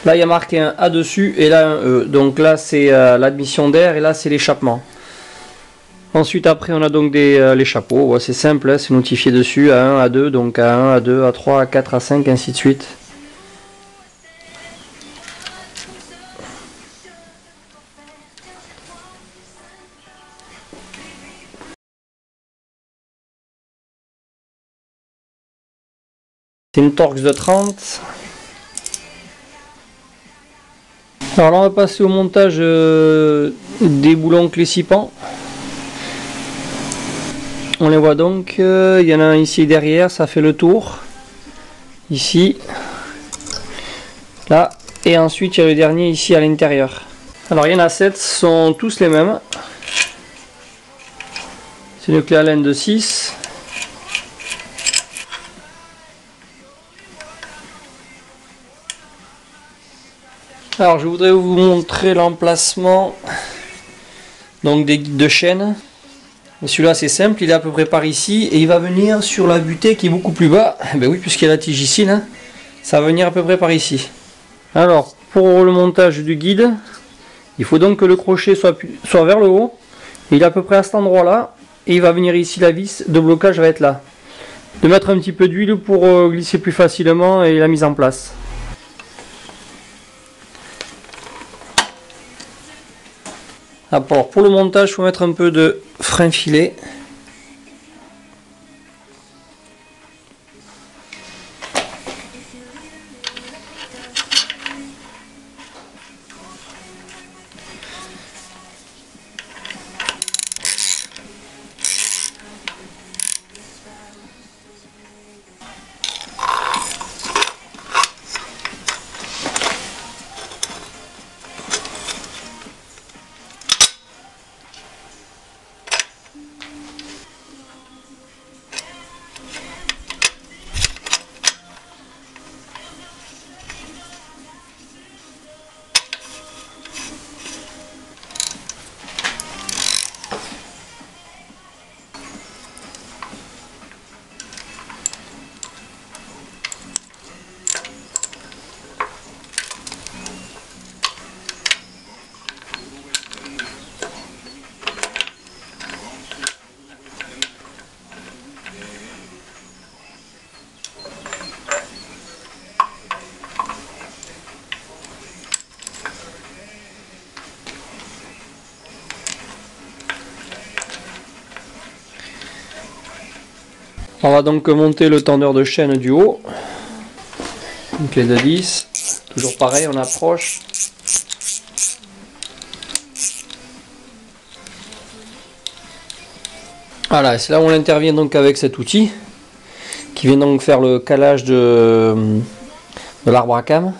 là il y a marqué un A dessus et là un E, donc là c'est l'admission d'air et là c'est l'échappement. Ensuite après on a donc les chapeaux, ouais, c'est simple, hein, c'est notifié dessus, A1, A2, donc A1, A2, A3, A4, A5, ainsi de suite. C'est une Torx de 30. Alors là on va passer au montage des boulons clé-sipants. On les voit donc, il y en a un ici derrière, ça fait le tour. Ici. Là. Et ensuite il y a le dernier ici à l'intérieur. Alors il y en a 7, sont tous les mêmes. C'est une clé Allen de 6. Alors je voudrais vous montrer l'emplacement donc des guides de chaîne. Celui-là c'est simple, il est à peu près par ici et il va venir sur la butée qui est beaucoup plus bas. Ben oui, puisqu'il y a la tige ici, là, ça va venir à peu près par ici. Alors pour le montage du guide, il faut donc que le crochet soit vers le haut. Il est à peu près à cet endroit là et il va venir ici, la vis de blocage va être là. De mettre un petit peu d'huile pour glisser plus facilement et la mise en place. Alors pour le montage, il faut mettre un peu de frein filet. On va donc monter le tendeur de chaîne du haut. Une clé de 10. Toujours pareil, on approche. Voilà, c'est là où on intervient donc avec cet outil qui vient donc faire le calage de l'arbre à cam.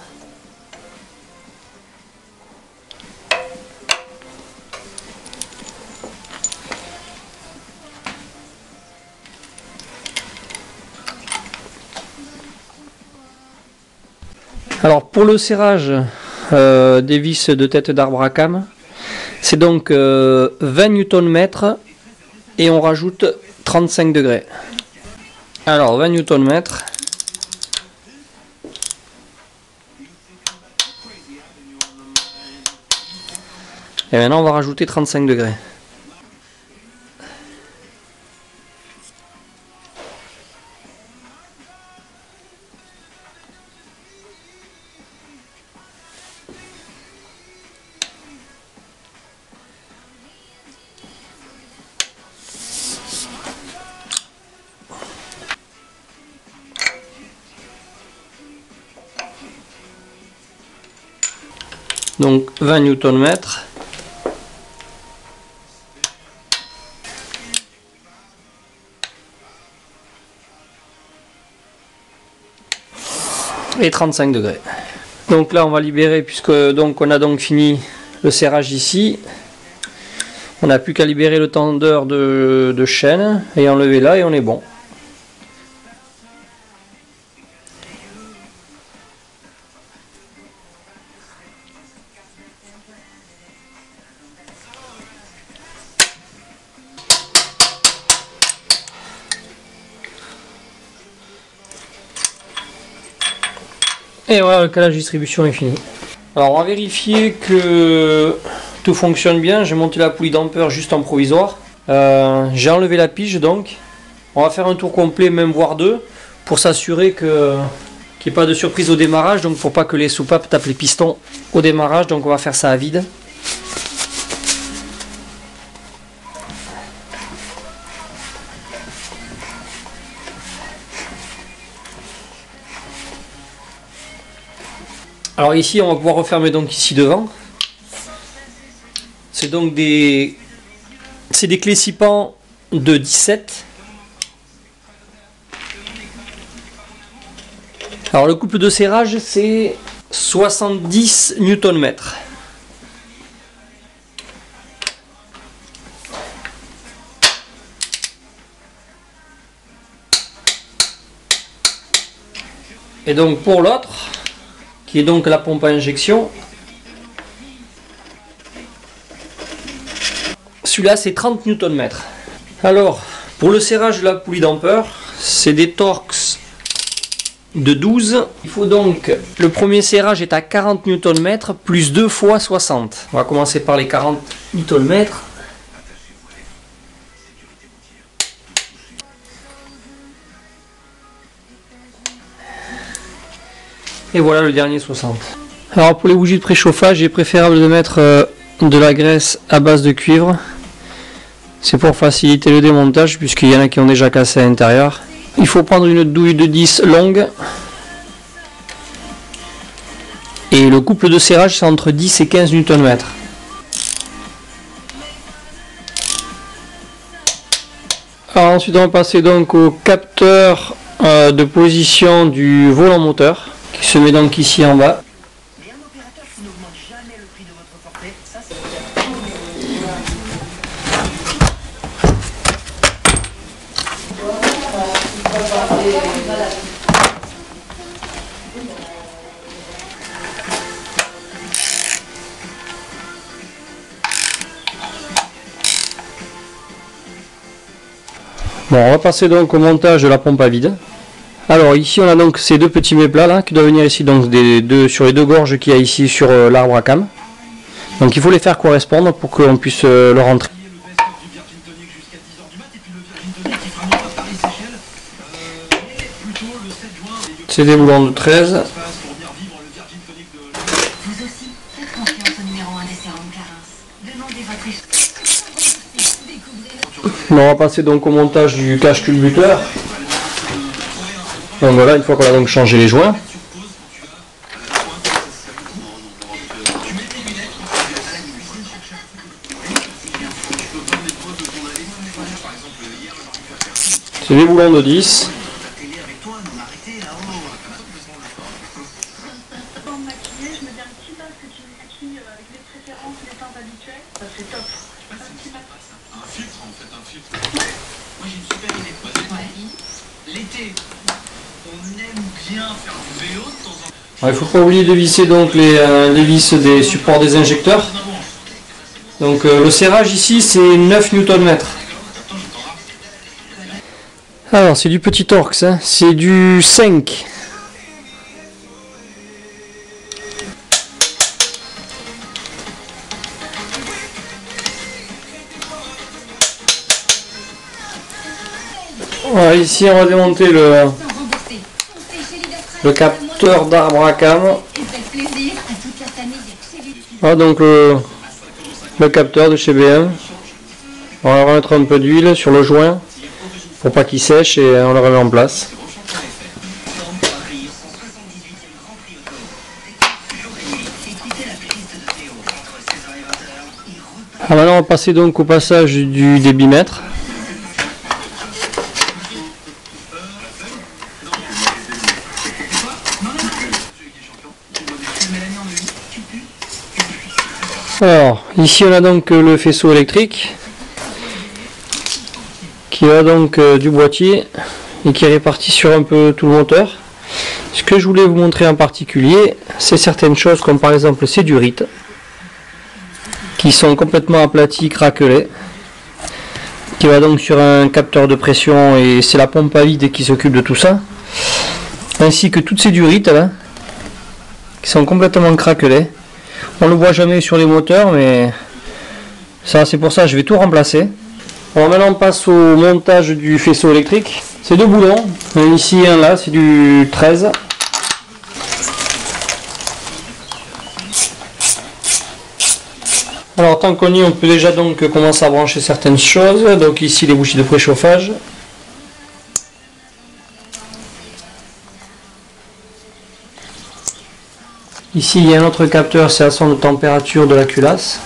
Alors pour le serrage des vis de tête d'arbre à cam, c'est donc 20 Nm et on rajoute 35 degrés. Alors 20 Nm. Et maintenant on va rajouter 35 degrés. Donc 20 Nm. Et 35 degrés. Donc là on va libérer puisque donc on a donc fini le serrage ici. On n'a plus qu'à libérer le tendeur de chaîne et enlever là et on est bon. Et voilà, le calage distribution est fini. Alors on va vérifier que tout fonctionne bien. J'ai monté la poulie d'ampère juste en provisoire. J'ai enlevé la pige donc. On va faire un tour complet, même voire deux, pour s'assurer qu'il n'y ait pas de surprise au démarrage. Donc pour pas que les soupapes tapent les pistons au démarrage. Donc on va faire ça à vide. Alors ici on va pouvoir refermer donc ici devant. C'est donc des clés 6 pans de 17. Alors le couple de serrage c'est 70 Nm. Et donc pour l'autre, qui est donc la pompe à injection, celui-là c'est 30 Nm. Alors pour le serrage de la poulie d'ampère, c'est des Torx de 12. Il faut donc, le premier serrage est à 40 Nm plus 2 fois 60. On va commencer par les 40 Nm. Et voilà le dernier 60. Alors pour les bougies de préchauffage, il est préférable de mettre de la graisse à base de cuivre. C'est pour faciliter le démontage puisqu'il y en a qui ont déjà cassé à l'intérieur. Il faut prendre une douille de 10 longue. Et le couple de serrage c'est entre 10 et 15 Nm. Alors ensuite on va passer donc au capteur de position du volant moteur, qui se met donc ici en bas. Mais un opérateur qui n'augmente jamais le prix de votre forfait, ça c'est... Bon, on va passer donc au montage de la pompe à vide. Alors ici on a donc ces deux petits méplats là qui doivent venir ici donc sur les deux gorges qu'il y a ici sur l'arbre à cam. Donc il faut les faire correspondre pour qu'on puisse le rentrer. C'est des boulons de 13. Vous aussi, faites confiance au numéro 1 des sérums Clarins. Demandez votre échelle. Découvrez On va passer donc au montage du cache culbuteur. Donc voilà, une fois qu'on a donc changé les joints. C'est des boulons de 10. Il ne faut pas oublier de visser donc les vis des supports des injecteurs. Donc le serrage ici c'est 9 Nm. Alors c'est du petit Torx, hein. C'est du 5. Voilà, ici on va démonter le capteur d'arbre à cam. Voilà donc le capteur de chez BM. On va remettre un peu d'huile sur le joint pour pas qu'il sèche et on le remet en place. Alors maintenant on va passer donc au passage du débitmètre. Alors, ici on a donc le faisceau électrique qui va donc du boîtier et qui est réparti sur un peu tout le moteur. Ce que je voulais vous montrer en particulier, c'est certaines choses comme par exemple ces durites qui sont complètement aplatis, craquelés, qui va donc sur un capteur de pression et c'est la pompe à vide qui s'occupe de tout ça, ainsi que toutes ces durites là qui sont complètement craquelées. On ne le voit jamais sur les moteurs, mais ça c'est pour ça que je vais tout remplacer. Alors maintenant on passe au montage du faisceau électrique. C'est deux boulons, ici un là, c'est du 13. Alors tant qu'on y est, on peut déjà donc commencer à brancher certaines choses. Donc ici les bougies de préchauffage. Ici il y a un autre capteur, c'est la sonde de température de la culasse,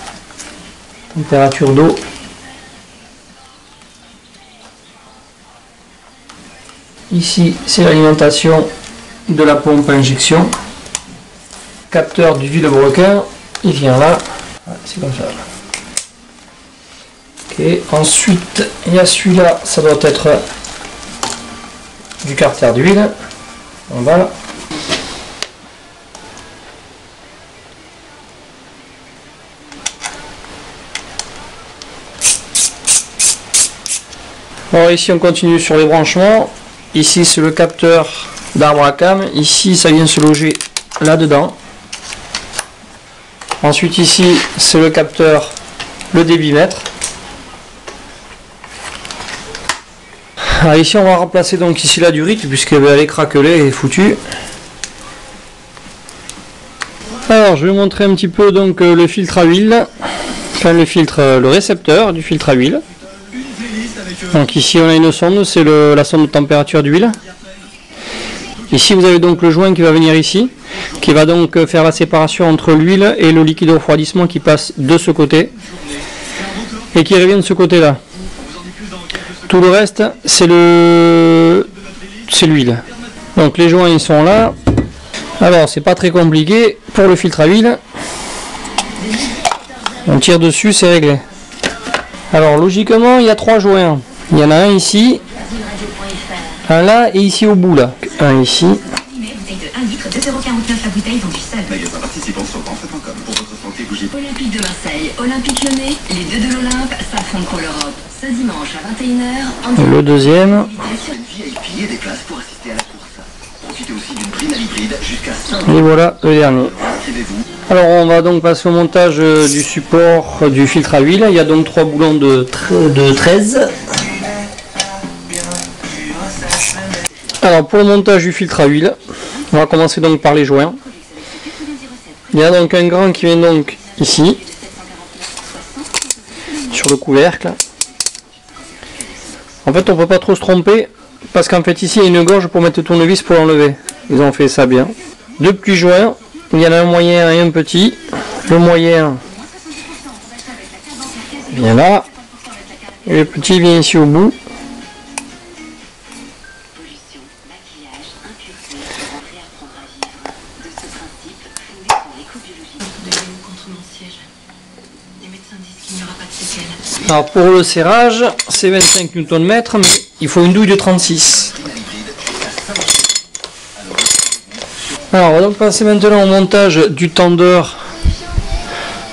température d'eau. Ici c'est l'alimentation de la pompe à injection. Capteur du vilebrequin, il vient là, c'est comme ça. Ok, ensuite il y a celui-là, ça doit être du carter d'huile, en bas. Alors ici on continue sur les branchements. Ici c'est le capteur d'arbre à cam. Ici ça vient se loger là-dedans. Ensuite ici c'est le capteur, le débitmètre. Alors ici on va remplacer donc ici la durite puisqu'elle est craquelée et foutue. Alors je vais vous montrer un petit peu donc le filtre à huile. Enfin le récepteur du filtre à huile. Donc ici on a une sonde, c'est la sonde de température d'huile. Ici vous avez donc le joint qui va venir ici, qui va donc faire la séparation entre l'huile et le liquide de refroidissement qui passe de ce côté et qui revient de ce côté là. Tout le reste c'est l'huile. Donc les joints ils sont là. Alors c'est pas très compliqué pour le filtre à huile. On tire dessus, c'est réglé. Alors logiquement il y a trois joints. Il y en a un ici, un là et ici au bout là. Un ici. Olympique de Marseille, Olympique Lyonnais, les deux de l'Olympe s'affrontent pour l'Europe. Ce dimanche à 21h. Le deuxième. Et voilà le dernier. Alors on va donc passer au montage du support du filtre à huile. Il y a donc trois boulons de 13. Alors pour le montage du filtre à huile, on va commencer donc par les joints. Il y a donc un grand qui vient donc ici, sur le couvercle. En fait on ne peut pas trop se tromper, parce qu'en fait ici il y a une gorge pour mettre le tournevis pour l'enlever. Ils ont fait ça bien. 2 petits joints, il y en a un moyen et un petit. Le moyen vient là, et le petit vient ici au bout. Alors pour le serrage, c'est 25 Nm, mais il faut une douille de 36. Alors on va donc passer maintenant au montage du tendeur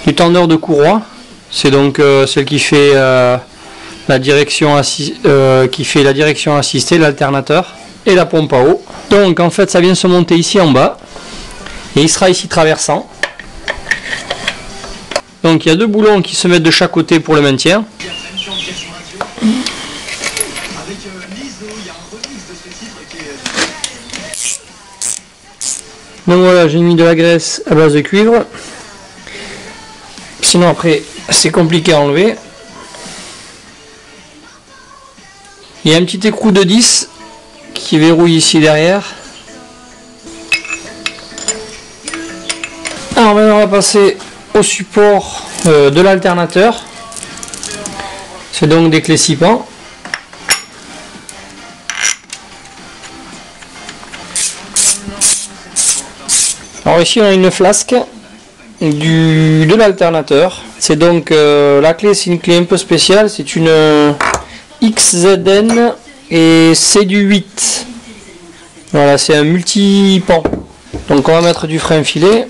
de courroie. C'est donc celle qui fait la direction assistée, l'alternateur et la pompe à eau. Donc en fait ça vient se monter ici en bas et il sera ici traversant. Donc il y a 2 boulons qui se mettent de chaque côté pour le maintien. Donc voilà, j'ai mis de la graisse à base de cuivre. Sinon après c'est compliqué à enlever. Il y a un petit écrou de 10 qui verrouille ici derrière. Alors maintenant on va passer au support de l'alternateur. C'est donc des clés 6 pans. Alors ici on a une flasque de l'alternateur. C'est donc la clé, c'est une clé un peu spéciale, c'est une XZN et c'est du 8. Voilà, c'est un multi-pan. Donc on va mettre du frein filet.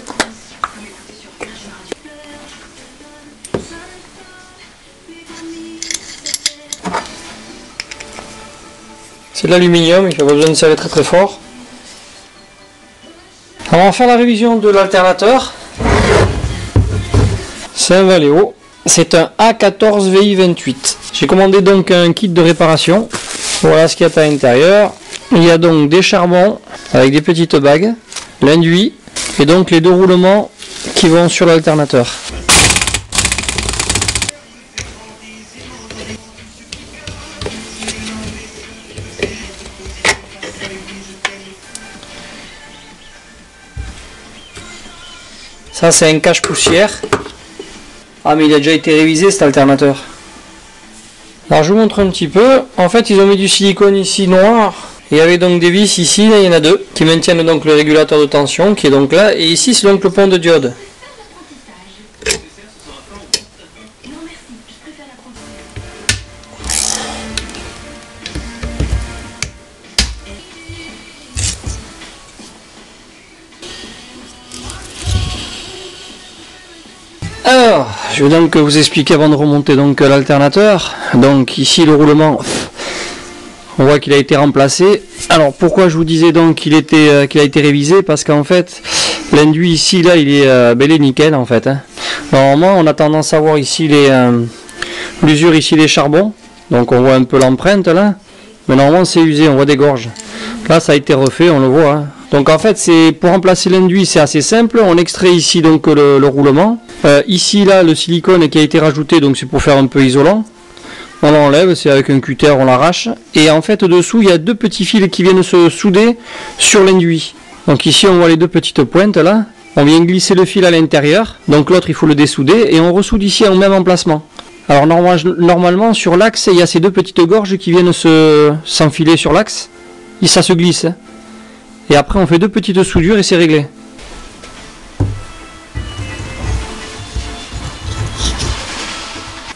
C'est de l'aluminium, il n'y a pas besoin de serrer très fort. Alors on va faire la révision de l'alternateur. C'est un Valeo, c'est un A14 VI28. J'ai commandé donc un kit de réparation. Voilà ce qu'il y a à l'intérieur. Il y a donc des charbons avec des petites bagues, l'induit et donc les 2 roulements qui vont sur l'alternateur. Ça c'est un cache-poussière. Ah mais il a déjà été révisé cet alternateur. Alors je vous montre un petit peu. En fait ils ont mis du silicone ici noir. Il y avait donc des vis ici, là il y en a 2 qui maintiennent donc le régulateur de tension qui est donc là. Et ici c'est donc le pont de diode. Alors, je vais donc vous expliquer avant de remonter donc l'alternateur. Donc ici le roulement, on voit qu'il a été remplacé. Alors pourquoi je vous disais donc qu'il a été révisé? Parce qu'en fait l'induit ici là il est nickel en fait. Normalement on a tendance à voir ici l'usure ici les charbons. Donc on voit un peu l'empreinte là. Mais normalement c'est usé, on voit des gorges. Là ça a été refait, on le voit. Donc en fait c'est pour remplacer l'induit, c'est assez simple. On extrait ici donc le roulement. Ici là le silicone qui a été rajouté, donc c'est pour faire un peu isolant. On l'enlève, c'est avec un cutter, on l'arrache. Et en fait dessous il y a 2 petits fils qui viennent se souder sur l'induit. Donc ici on voit les 2 petites pointes là. On vient glisser le fil à l'intérieur. Donc l'autre il faut le dessouder et on ressoude ici au même emplacement. Alors normalement sur l'axe il y a ces 2 petites gorges qui viennent s'enfiler sur l'axe. Et ça se glisse. Et après on fait 2 petites soudures et c'est réglé.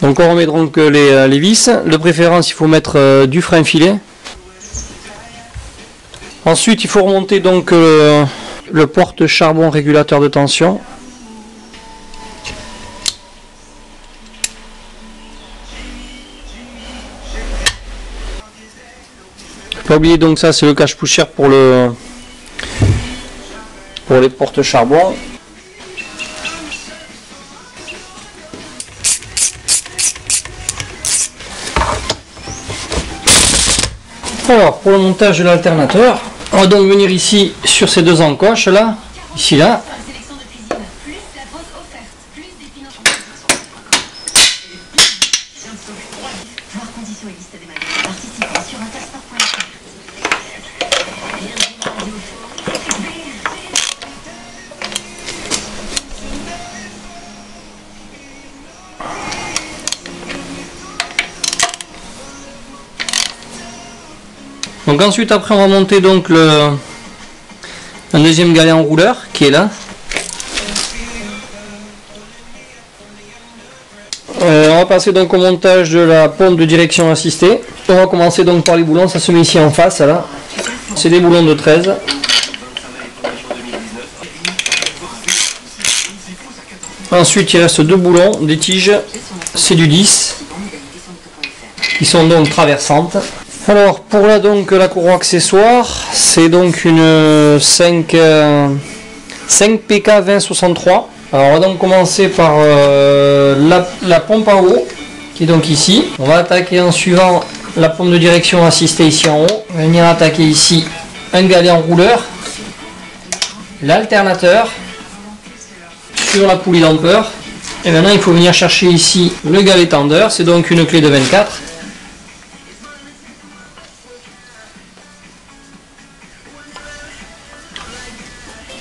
Donc on remet donc les vis. De préférence il faut mettre du frein filet. Ensuite il faut remonter donc le porte charbon régulateur de tension. Pas oublier donc ça c'est le cache-poussière pour les portes charbon. Alors pour le montage de l'alternateur, on va donc venir ici sur ces 2 encoches là, ici là. Donc ensuite après on va monter donc un deuxième galet enrouleur qui est là. On va passer donc au montage de la pompe de direction assistée. On va commencer donc par les boulons, ça se met ici en face là. C'est des boulons de 13. Ensuite il reste deux boulons, des tiges, c'est du 10. Qui sont donc traversantes. Alors pour là donc la courroie accessoire, c'est donc une 5 PK 2063. Alors on va donc commencer par la pompe à eau qui est donc ici. On va attaquer en suivant la pompe de direction assistée ici en haut. On va venir attaquer ici un galet enrouleur, l'alternateur sur la poulie d'ampeur. Et maintenant il faut venir chercher ici le galet tendeur, c'est donc une clé de 24.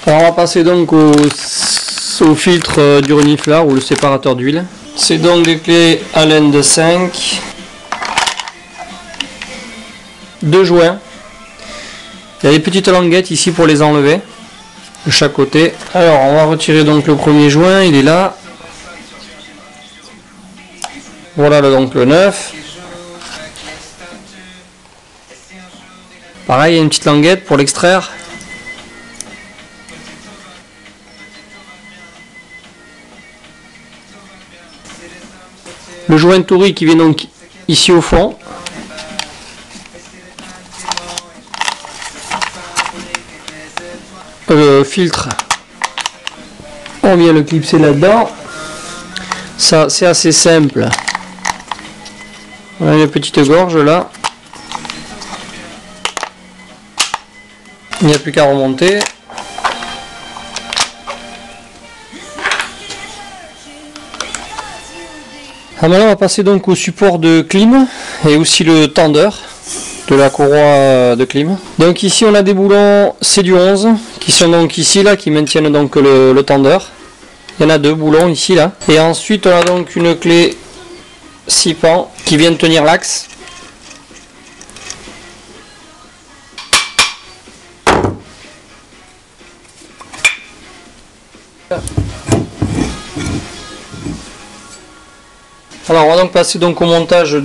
Alors on va passer donc au filtre du reniflard ou le séparateur d'huile. C'est donc des clés Allen de 5. Deux joints. Il y a des petites languettes ici pour les enlever de chaque côté. Alors on va retirer donc le premier joint, il est là. Voilà donc le 9. Pareil, il y a une petite languette pour l'extraire. Le joint tourie qui vient donc ici au fond. Le filtre, on vient le clipser là-dedans. Ça c'est assez simple. On a une petite gorge là. Il n'y a plus qu'à remonter. Ah, maintenant on va passer donc au support de clim et aussi le tendeur de la courroie de clim. Donc ici on a des boulons C11 qui sont donc ici là, qui maintiennent donc le tendeur. Il y en a deux boulons ici là. Et ensuite on a donc une clé 6 pans qui vient tenir l'axe. Alors on va donc passer donc au montage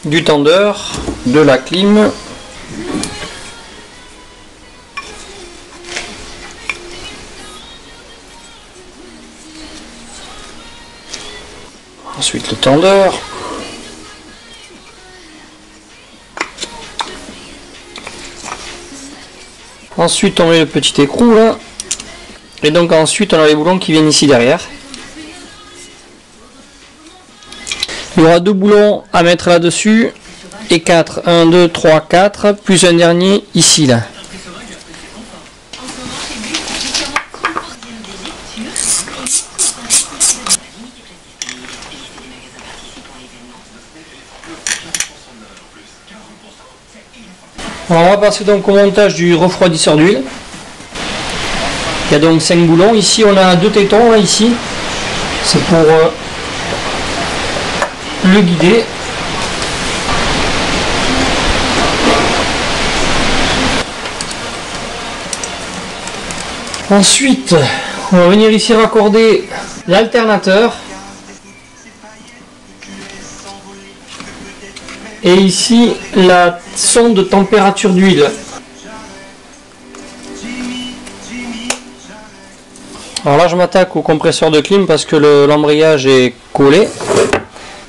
du tendeur, de la clim. Ensuite le tendeur. Ensuite on met le petit écrou là. Et donc ensuite on a les boulons qui viennent ici derrière. Il y aura deux boulons à mettre là-dessus et 4. 1, 2, 3, 4, plus un dernier ici là. Alors on va passer donc au montage du refroidisseur d'huile. Il y a donc 5 boulons. Ici on a deux tétons là ici. C'est pour le guider. Ensuite, on va venir ici raccorder l'alternateur. Et ici, la sonde de température d'huile. Alors là, je m'attaque au compresseur de clim parce que l'embrayage est collé.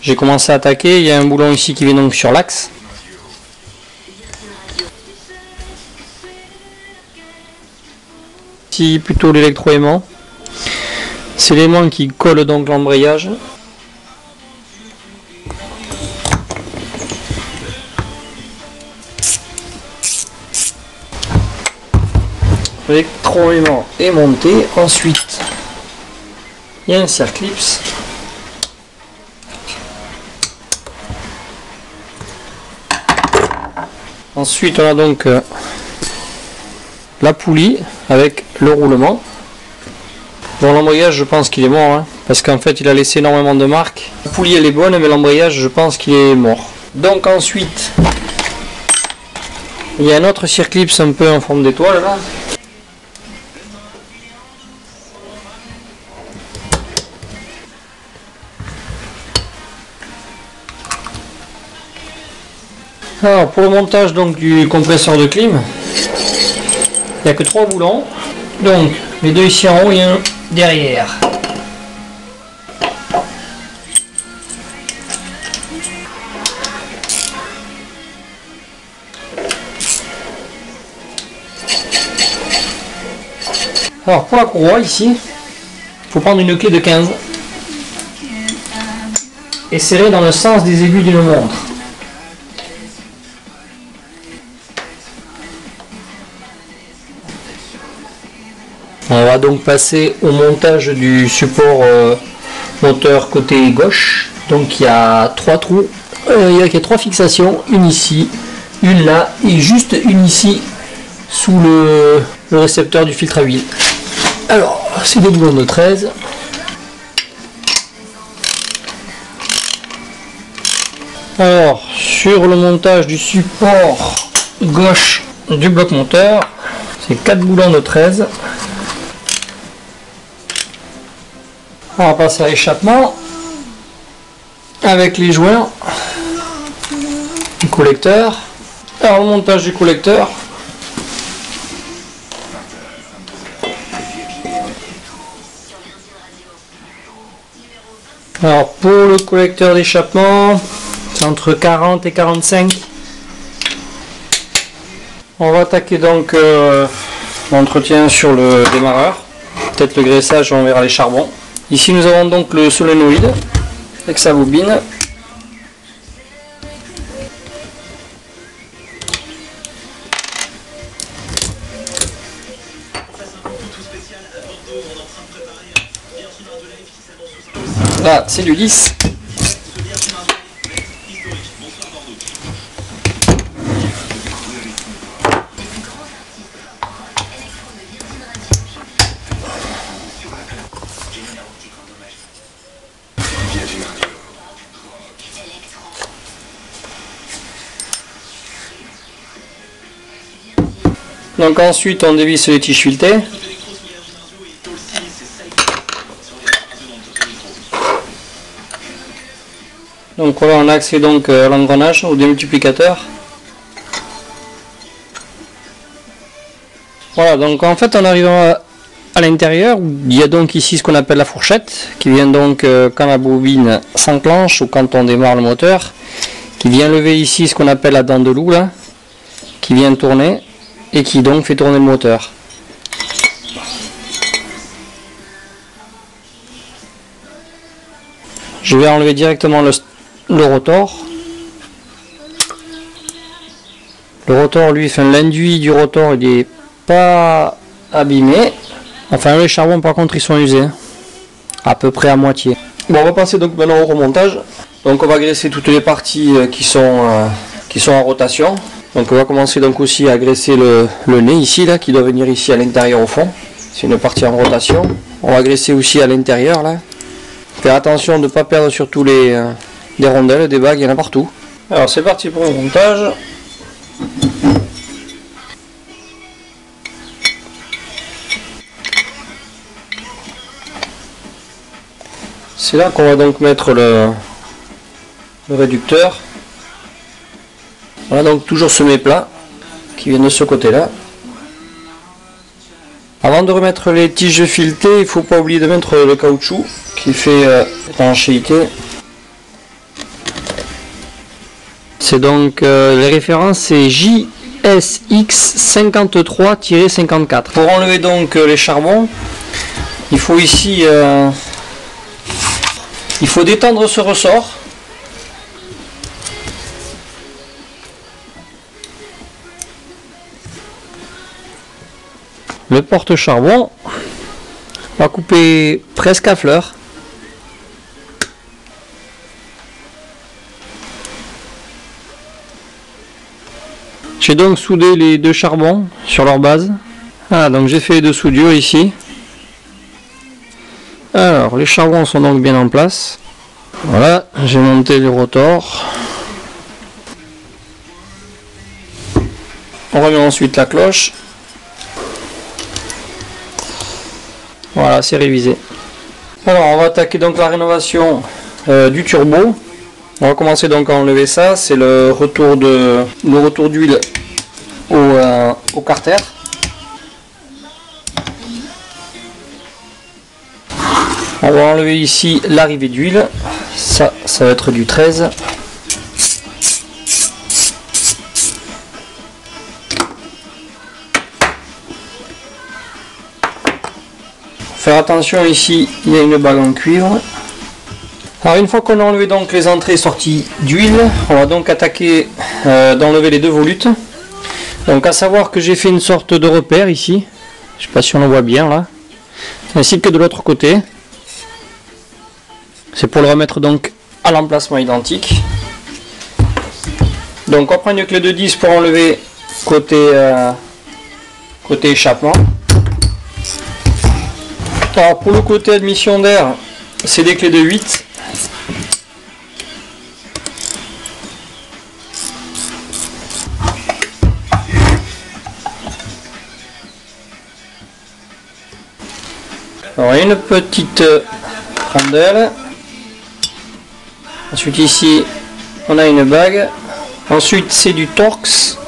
J'ai commencé à attaquer, il y a un boulon ici qui vient donc sur l'axe. Ici plutôt l'électroaimant. C'est l'aimant qui colle donc l'embrayage. L'électroaimant est monté. Ensuite, il y a un circlips. Ensuite, on a donc la poulie avec le roulement. Bon, l'embrayage, je pense qu'il est mort, hein, parce qu'en fait, il a laissé énormément de marques. La poulie, elle est bonne, mais l'embrayage, je pense qu'il est mort. Donc ensuite, Il y a un autre circlips un peu en forme d'étoile là. Alors pour le montage donc du compresseur de clim, il n'y a que 3 boulons. Donc les 2 ici en haut et un derrière. Alors pour la courroie ici, il faut prendre une clé de 15 et serrer dans le sens des aiguilles d'une montre. On va donc passer au montage du support moteur côté gauche. Donc il y a 3 trous, il y a 3 fixations, une ici, une là et juste une ici sous le récepteur du filtre à huile. Alors c'est des boulons de 13. Alors sur le montage du support gauche du bloc moteur, c'est 4 boulons de 13. On va passer à l'échappement avec les joints du collecteur. Alors le montage du collecteur. Alors pour le collecteur d'échappement, c'est entre 40 et 45. On va attaquer donc l'entretien sur le démarreur. Peut-être le graissage, on verra les charbons. Ici nous avons donc le solénoïde avec sa bobine. Là c'est du lisse. Donc ensuite on dévisse les tiges filetées. Donc voilà, on a accès donc à l'engrenage, au démultiplicateur. Voilà, donc en fait on arrive à l'intérieur, il y a donc ici ce qu'on appelle la fourchette, qui vient donc quand la bobine s'enclenche ou quand on démarre le moteur, qui vient lever ici ce qu'on appelle la dent de loup là, qui vient tourner et qui donc fait tourner le moteur. Je vais enlever directement le rotor. Le rotor, lui, l'enduit du rotor, il n'est pas abîmé. Enfin, les charbons, par contre, ils sont usés. À peu près à moitié. Bon, on va passer donc maintenant au remontage. Donc, on va graisser toutes les parties qui sont en rotation. Donc, on va commencer donc aussi à graisser le nez ici, là, qui doit venir ici à l'intérieur au fond. C'est une partie en rotation. On va graisser aussi à l'intérieur, là. Faire attention de ne pas perdre surtout des rondelles, des bagues, il y en a partout. Alors c'est parti pour le montage. C'est là qu'on va donc mettre le réducteur. Voilà donc toujours ce méplat qui vient de ce côté là. Avant de remettre les tiges filetées, il ne faut pas oublier de mettre le caoutchouc qui fait l'étanchéité. C'est donc les références, c'est JSX53-54. Pour enlever donc les charbons, il faut ici il faut détendre ce ressort. Le porte-charbon, on va couper presque à fleur. J'ai donc soudé les deux charbons sur leur base. Ah, donc j'ai fait les deux soudures ici. Alors, les charbons sont donc bien en place. Voilà, j'ai monté les rotors. On remet ensuite la cloche. Voilà, c'est révisé. Alors on va attaquer donc la rénovation du turbo. On va commencer donc à enlever ça, c'est le retour d'huile au carter. On va enlever ici l'arrivée d'huile, ça va être du 13. Faire attention, ici il y a une bague en cuivre. Alors une fois qu'on a enlevé donc les entrées et sorties d'huile, on va donc attaquer d'enlever les deux volutes. Donc à savoir que j'ai fait une sorte de repère ici, je sais pas si on le voit bien là, ainsi que de l'autre côté. C'est pour le remettre donc à l'emplacement identique. Donc on prend une clé de 10 pour enlever côté échappement. Alors pour le côté admission d'air, c'est des clés de 8. Alors une petite rondelle. Ensuite ici on a une bague. Ensuite c'est du Torx.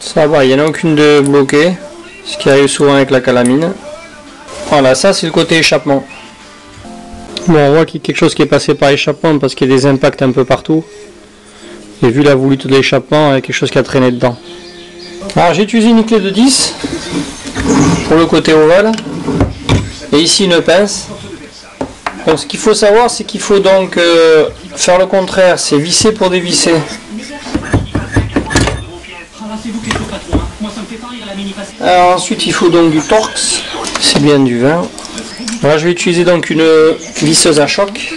Ça va, il n'y en a aucune de bloquée, ce qui arrive souvent avec la calamine. Voilà, ça c'est le côté échappement. Bon, on voit qu'il y a quelque chose qui est passé par échappement parce qu'il y a des impacts un peu partout. Et vu la volute de l'échappement, il y a quelque chose qui a traîné dedans. Alors j'ai utilisé une clé de 10 pour le côté ovale. Et ici une pince. Donc ce qu'il faut savoir, c'est qu'il faut donc faire le contraire, c'est visser pour dévisser. Alors ensuite il faut donc du Torx, c'est bien du 20. Là je vais utiliser donc une visseuse à choc.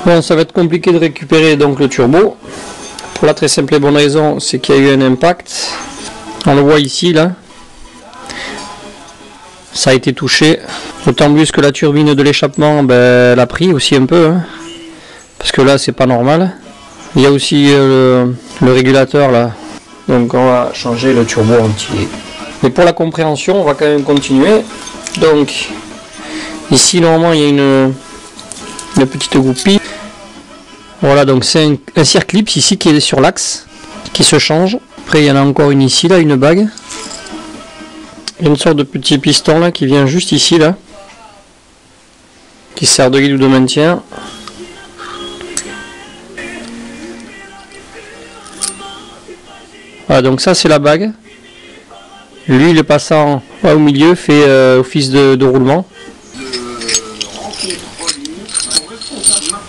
Bon, ça va être compliqué de récupérer donc le turbo. Pour la très simple et bonne raison, c'est qu'il y a eu un impact. On le voit ici, là. Ça a été touché. D'autant plus que la turbine de l'échappement, ben, elle a pris aussi un peu. Hein, parce que là, c'est pas normal. Il y a aussi le régulateur, là. Donc, on va changer le turbo entier. Mais pour la compréhension, on va quand même continuer. Donc, ici, normalement, il y a une petite goupille. Voilà, donc c'est un circlips ici qui est sur l'axe, qui se change. Après il y en a encore une ici, là, une bague. Il y a une sorte de petit piston là qui vient juste ici, là, qui sert de guide ou de maintien. Voilà, donc ça c'est la bague. Lui le passant au milieu fait office de roulement.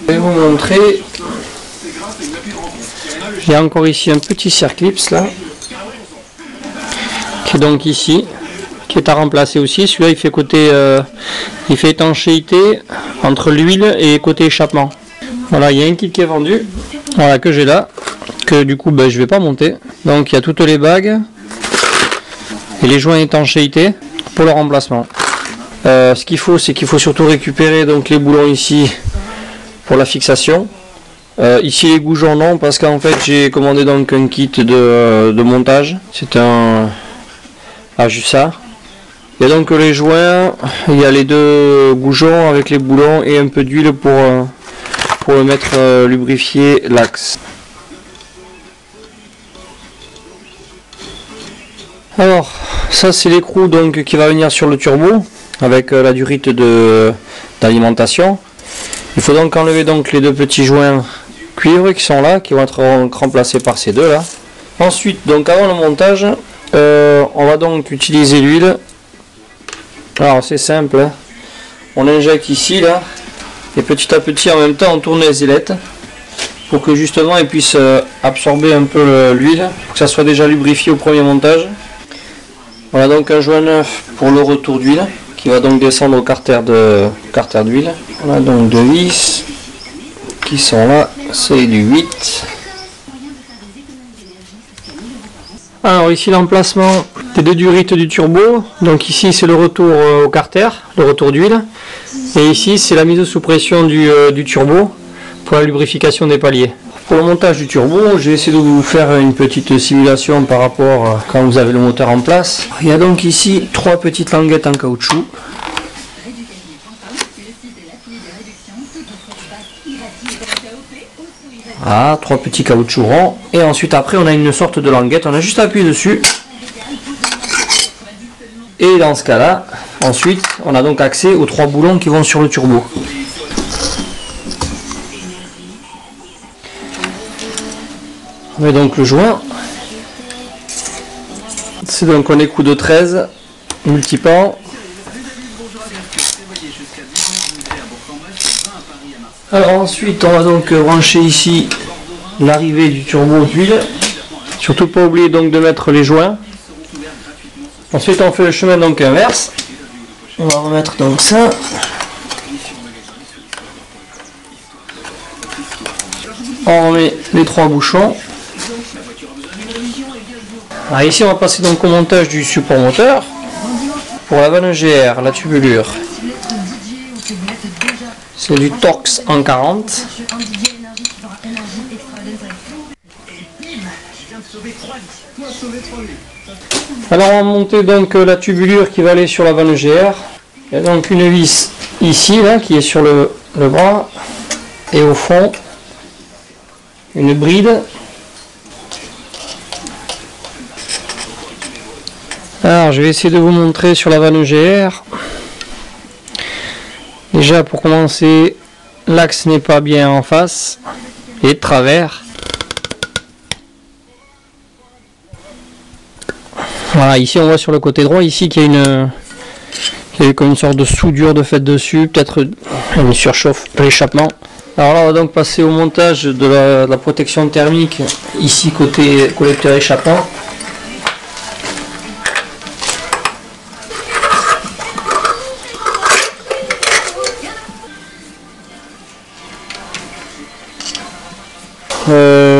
Je vais vous montrer. Il y a encore ici un petit circlips là, qui est donc ici, qui est à remplacer aussi. Celui-là il fait il fait étanchéité entre l'huile et côté échappement. Voilà, il y a un kit qui est vendu, voilà, que j'ai là, que du coup je vais pas monter. Donc il y a toutes les bagues et les joints étanchéité pour le remplacement. Ce qu'il faut, c'est qu'il faut surtout récupérer donc les boulons ici pour la fixation. Ici les goujons non, parce qu'en fait j'ai commandé donc un kit de montage. C'est un Ajusa. Il y a donc les joints, il y a les deux goujons avec les boulons et un peu d'huile pour le mettre lubrifier l'axe. Alors ça c'est l'écrou donc qui va venir sur le turbo avec la durite d'alimentation. Il faut donc enlever donc les deux petits joints cuivre qui sont là, qui vont être remplacés par ces deux là. Ensuite, donc avant le montage, on va donc utiliser l'huile Alors c'est simple, hein. On injecte ici là, et petit à petit en même temps on tourne les ailettes pour que justement elles puissent absorber un peu l'huile, pour que ça soit déjà lubrifié au premier montage. Voilà donc un joint neuf pour le retour d'huile qui va donc descendre au carter d'huile. On a donc deux vis qui sont là, c'est du 8. Alors ici l'emplacement des deux durites du turbo, donc ici c'est le retour au carter, le retour d'huile, et ici c'est la mise sous pression du turbo pour la lubrification des paliers. Pour le montage du turbo, je vais essayer de vous faire une petite simulation par rapport à quand vous avez le moteur en place. Il y a donc ici trois petites languettes en caoutchouc. Ah, trois petits caoutchoucs ronds, et ensuite après on a une sorte de languette, on a juste appuyé dessus. Et dans ce cas là, ensuite on a donc accès aux trois boulons qui vont sur le turbo. On met donc le joint. C'est donc un écrou de 13 multipan. Alors ensuite on va donc brancher ici l'arrivée du turbo d'huile. Surtout pas oublier donc de mettre les joints. Ensuite on fait le chemin donc inverse. On va remettre donc ça. On remet les trois bouchons. Alors ici on va passer donc au montage du support moteur. Pour la vanne GR, la tubulure, c'est du Torx en 40. Alors on va monter donc la tubulure qui va aller sur la vanne GR. Il y a donc une vis ici là qui est sur le bras, et au fond une bride. Alors je vais essayer de vous montrer sur la vanne GR. Déjà pour commencer, l'axe n'est pas bien en face et de travers. Voilà, ici on voit sur le côté droit ici qu'il y a comme une sorte de soudure de fait dessus, peut-être une surchauffe l'échappement. Alors là on va donc passer au montage de la protection thermique ici côté collecteur échappement.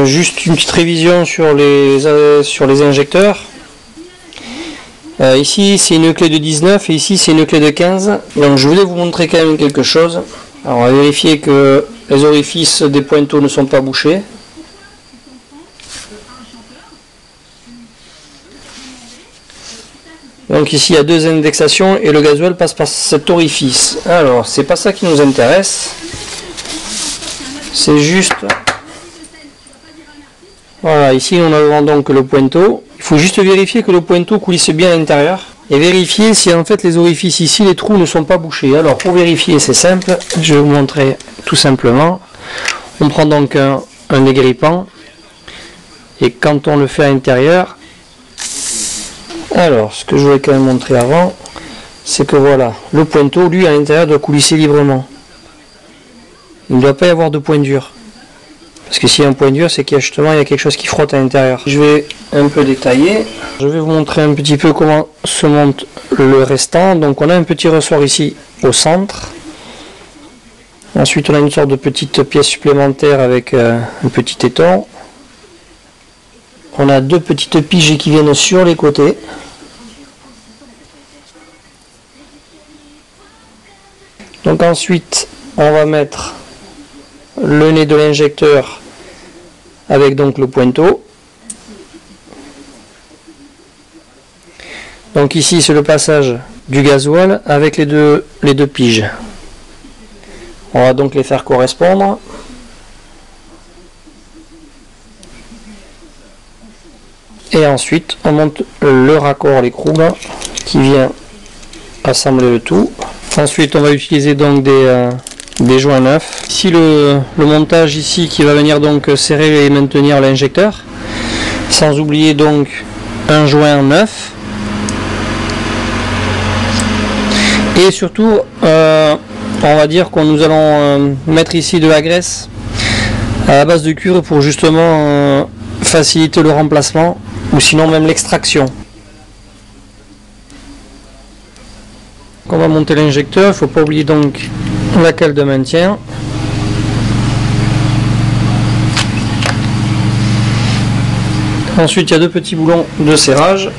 Juste une petite révision sur les injecteurs. Ici c'est une clé de 19 et ici c'est une clé de 15. Donc je voulais vous montrer quand même quelque chose. Alors on va vérifier que les orifices des pointeaux ne sont pas bouchés. Donc ici il y a deux indexations et le gasoil passe par cet orifice. Alors c'est pas ça qui nous intéresse. C'est juste... Voilà, ici on a donc le pointeau. Il faut juste vérifier que le pointeau coulisse bien à l'intérieur. Et vérifier si en fait les orifices ici, les trous ne sont pas bouchés. Alors pour vérifier c'est simple, je vais vous montrer tout simplement. On prend donc un dégrippant. Et quand on le fait à l'intérieur, alors ce que je voulais quand même montrer avant, c'est que voilà, le pointeau lui à l'intérieur doit coulisser librement. Il ne doit pas y avoir de point dur. Parce que s'il y a un point dur, c'est qu'il y a justement quelque chose qui frotte à l'intérieur. Je vais un peu détailler. Je vais vous montrer un petit peu comment se monte le restant. Donc on a un petit ressort ici au centre. Ensuite on a une sorte de petite pièce supplémentaire avec un petit éton. On a deux petites piges qui viennent sur les côtés. Donc ensuite on va mettre le nez de l'injecteur avec donc le pointeau. Donc ici c'est le passage du gasoil avec les deux piges. On va donc les faire correspondre. Et ensuite on monte le raccord, l'écrou qui vient assembler le tout. Ensuite on va utiliser donc des joints neufs. Ici le montage ici qui va venir donc serrer et maintenir l'injecteur. Sans oublier donc un joint neuf. Et surtout, on va dire que nous allons mettre ici de la graisse à la base de cuivre pour justement faciliter le remplacement ou sinon même l'extraction. On va monter l'injecteur, il ne faut pas oublier donc la cale de maintien. Ensuite il y a deux petits boulons de serrage,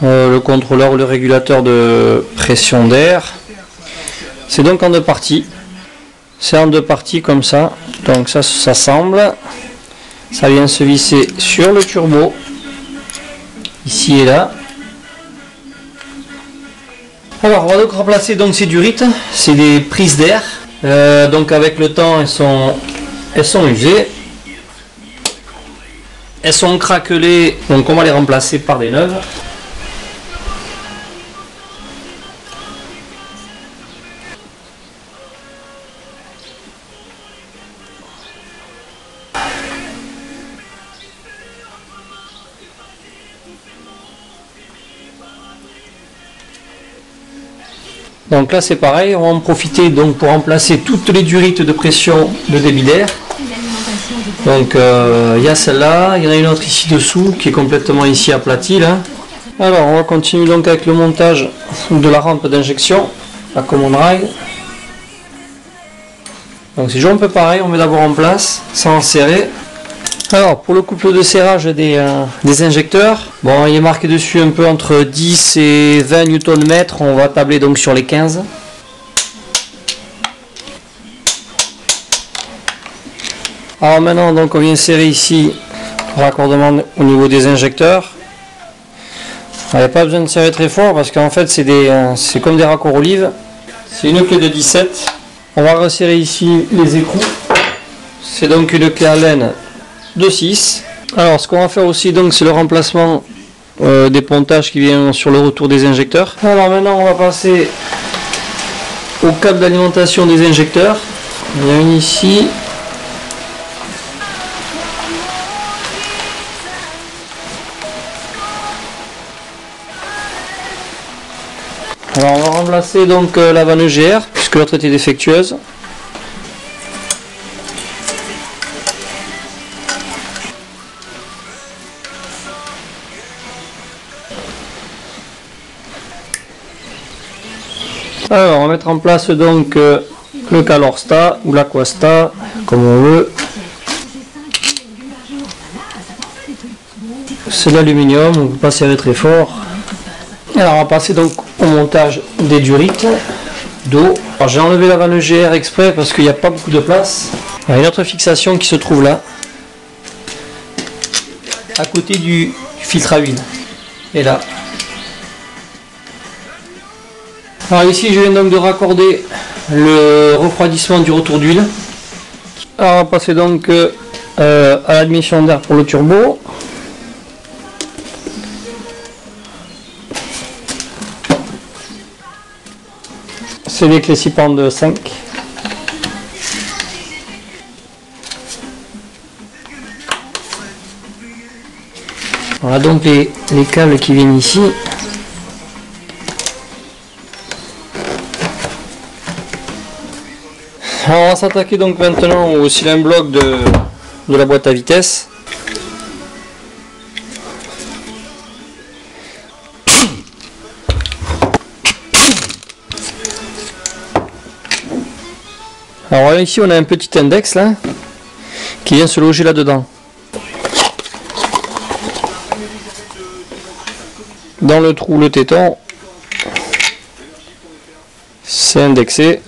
le contrôleur ou le régulateur de pression d'air. C'est donc en deux parties. C'est en deux parties comme ça. Donc ça s'assemble. Ça vient se visser sur le turbo. Ici et là. Alors on va donc remplacer donc ces durites. C'est des prises d'air. Donc avec le temps elles sont usées. Elles sont craquelées. Donc on va les remplacer par des neuves. Donc là c'est pareil, on va en profiter donc pour remplacer toutes les durites de pression de débit d'air. Donc il y a celle-là, il y en a une autre ici dessous qui est complètement ici aplatie là. Alors on va continuer donc avec le montage de la rampe d'injection, la common rail. Donc c'est toujours un peu pareil, on met d'abord en place sans serrer. Alors pour le couple de serrage des injecteurs, bon il est marqué dessus un peu entre 10 et 20 Nm, on va tabler donc sur les 15. Alors maintenant donc on vient serrer ici le raccordement au niveau des injecteurs. Il n'y a pas besoin de serrer très fort parce qu'en fait c'est comme des raccords olives. C'est une clé de 17. On va resserrer ici les écrous. C'est donc une clé à laine de 6. Alors ce qu'on va faire aussi donc c'est le remplacement des pontages qui viennent sur le retour des injecteurs. Alors maintenant on va passer au câble d'alimentation des injecteurs. Il y en a une ici. Alors on va remplacer donc la vanne GR puisque l'autre était défectueuse. Alors on va mettre en place donc le Calorsta ou l'Aquasta comme on veut. C'est de l'aluminium, on ne peut pas serrer très fort. Alors on va passer donc au montage des durites d'eau. J'ai enlevé la vanne GR exprès parce qu'il n'y a pas beaucoup de place. Il y a une autre fixation qui se trouve là, à côté du filtre à huile. Et là. Alors ici je viens donc de raccorder le refroidissement du retour d'huile. Alors on va passer donc à l'admission d'air pour le turbo. C'est des clés 6 pentes de 5. Voilà donc les câbles qui viennent ici. Alors on va s'attaquer donc maintenant au cylindre bloc de la boîte à vitesse. Alors là, ici on a un petit index là qui vient se loger là dedans. Dans le trou le téton, c'est indexé.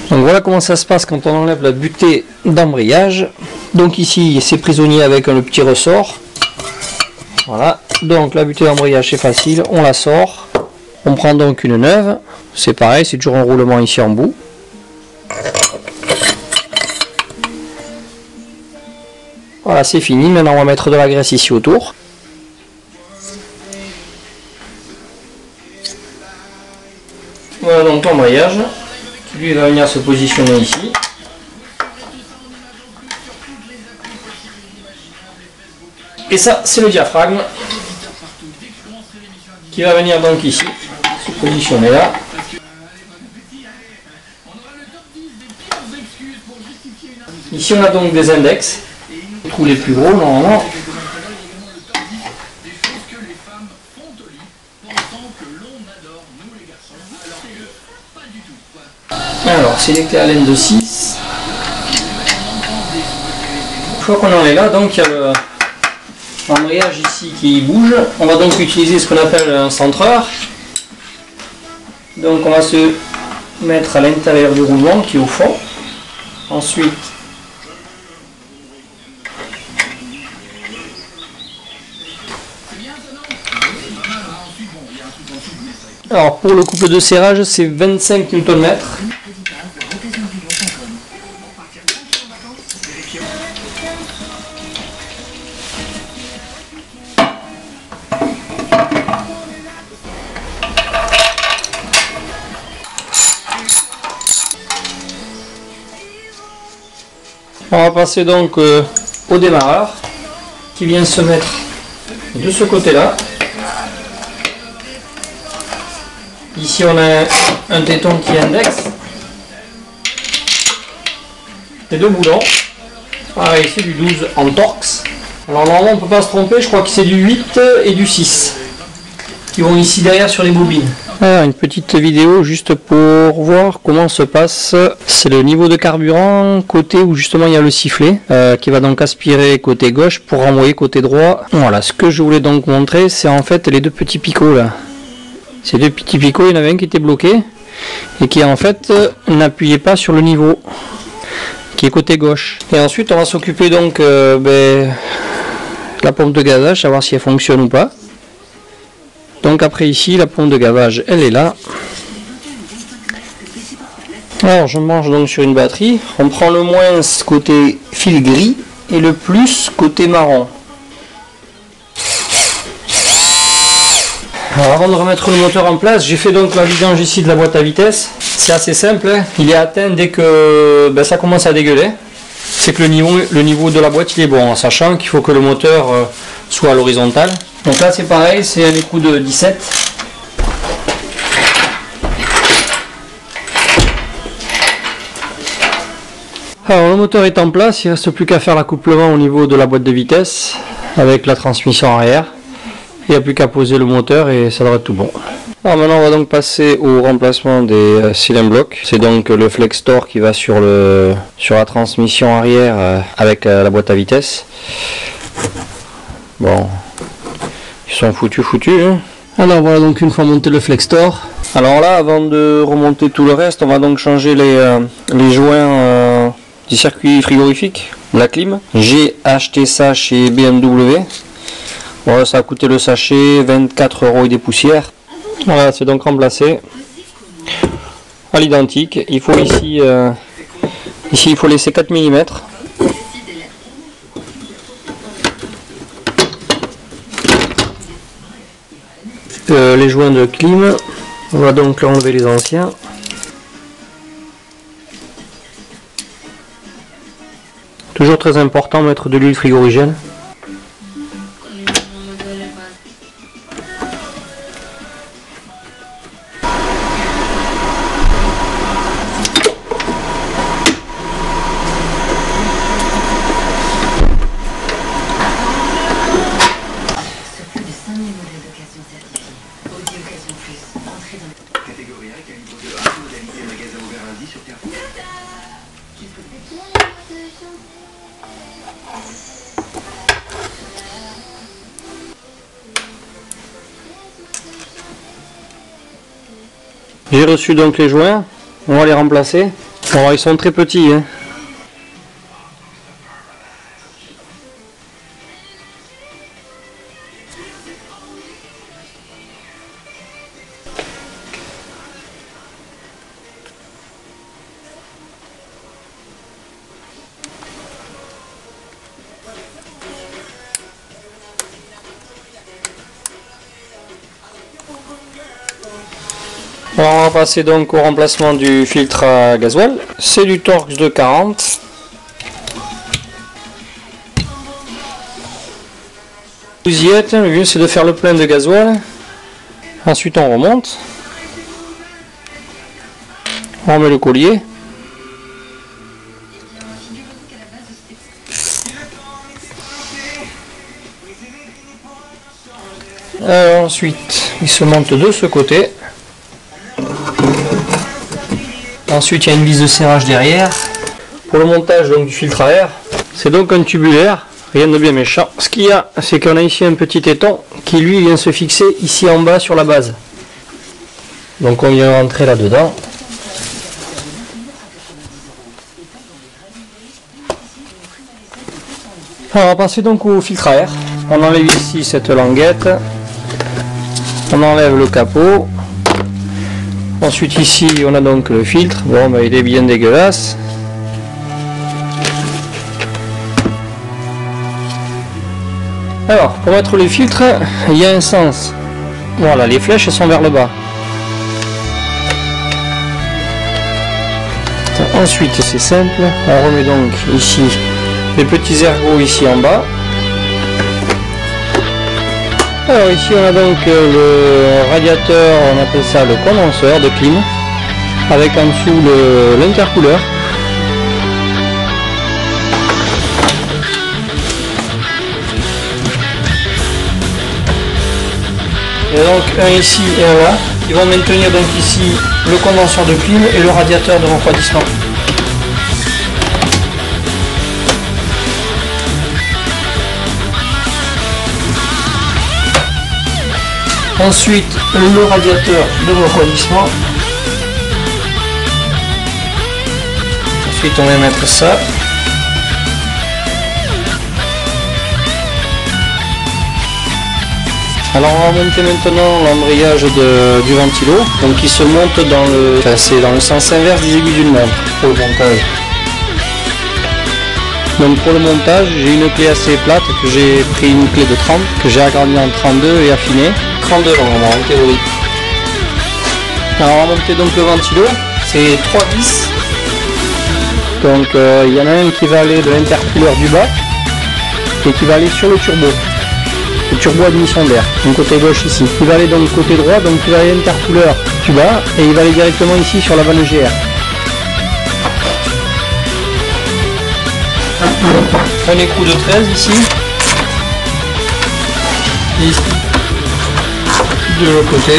Donc voilà comment ça se passe quand on enlève la butée d'embrayage. Donc ici c'est prisonnier avec le petit ressort. Voilà, donc la butée d'embrayage c'est facile, on la sort. On prend donc une neuve, c'est pareil, c'est toujours un roulement ici en bout. Voilà, c'est fini, maintenant on va mettre de la graisse ici autour. Voilà donc l'embrayage, qui lui va venir se positionner ici. Et ça, c'est le diaphragme, qui va venir donc ici, positionner là. Ici on a donc des index, on trouve les plus gros normalement. Alors sélecter la laine de 6. Une fois qu'on en est là, donc il y a l'embrayage ici qui bouge. On va donc utiliser ce qu'on appelle un centreur. Donc on va se mettre à l'intérieur du roulement qui est au fond. Ensuite, alors pour le couple de serrage, c'est 25 Nm. On va passer donc au démarreur qui vient se mettre de ce côté-là. Ici on a un téton qui indexe. Les deux boulons. Pareil, c'est du 12 en Torx. Alors normalement on ne peut pas se tromper, je crois que c'est du 8 et du 6 qui vont ici derrière sur les bobines. Alors, une petite vidéo juste pour voir comment se passe, c'est le niveau de carburant côté où justement il y a le sifflet qui va donc aspirer côté gauche pour renvoyer côté droit. Voilà, ce que je voulais donc montrer, c'est en fait les deux petits picots là. Ces deux petits picots, il y en avait un qui était bloqué et qui en fait n'appuyait pas sur le niveau qui est côté gauche. Et ensuite on va s'occuper donc la pompe de gazage, savoir si elle fonctionne ou pas. Donc après ici la pompe de gavage elle est là. Alors je branche donc sur une batterie. On prend le moins côté fil gris et le plus côté marron. Alors avant de remettre le moteur en place, j'ai fait donc la vidange ici de la boîte à vitesse. C'est assez simple, hein. Il est atteint dès que ça commence à dégueuler. C'est que le niveau de la boîte il est bon, en sachant qu'il faut que le moteur soit à l'horizontale. Donc là c'est pareil, c'est un écrou de 17. Alors le moteur est en place, il ne reste plus qu'à faire l'accouplement au niveau de la boîte de vitesse avec la transmission arrière. Il n'y a plus qu'à poser le moteur et ça devrait être tout bon. Alors maintenant on va donc passer au remplacement des cylindres blocs. C'est donc le Flextor qui va sur la transmission arrière avec la boîte à vitesse. Bon, ils sont foutus hein. Alors voilà, donc une fois monté le Flextor. Alors là, avant de remonter tout le reste, on va donc changer les joints du circuit frigorifique, la clim. J'ai acheté ça chez BMW. Voilà, ça a coûté le sachet 24 € et des poussières. Voilà, c'est donc remplacé à l'identique. Il faut ici il faut laisser 4 mm. Les joints de clim, on va donc enlever les anciens. Toujours très important, mettre de l'huile frigorigène. J'ai reçu donc les joints, on va les remplacer. Alors ils sont très petits, hein. On va passer donc au remplacement du filtre à gasoil. C'est du Torx de 40. Vous y êtes, le mieux c'est de faire le plein de gasoil. Ensuite on remonte. On remet le collier. Alors ensuite, il se monte de ce côté. Ensuite, il y a une vis de serrage derrière. Pour le montage donc, du filtre à air, c'est donc un tubulaire, rien de bien méchant. Ce qu'il y a, c'est qu'on a ici un petit éton qui lui vient se fixer ici en bas sur la base. Donc on vient rentrer là-dedans. Alors, on va passer donc au filtre à air. On enlève ici cette languette. On enlève le capot. Ensuite ici on a donc le filtre. Bon bah, il est bien dégueulasse. Alors pour mettre le filtre, il y a un sens. Voilà, les flèches sont vers le bas. Ensuite c'est simple, on remet donc ici les petits ergots ici en bas. Alors ici on a donc le radiateur, on appelle ça le condenseur de clim, avec en dessous l'intercouleur. Et donc un ici et un là, qui vont maintenir donc ici le condenseur de clim et le radiateur de refroidissement. Ensuite, le radiateur de refroidissement. Ensuite, on va mettre ça. Alors, on va monter maintenant l'embrayage du ventilo. Donc, il se monte dans le sens inverse des aiguilles d'une montre pour le montage. Donc, pour le montage, j'ai une clé assez plate que j'ai pris une clé de 30 que j'ai agrandie en 32 et affinée. 32 normalement en théorie. Alors on va monter donc le ventilo, c'est 3 vis. Donc il y en a un qui va aller de l'intercouleur du bas et qui va aller sur le turbo admission d'air, donc côté gauche ici. Il va aller dans le côté droit, donc il va aller l'intercouleur du bas et il va aller directement ici sur la vanne GR. Un écrou de 13 ici. Et ici. De l'autre côté.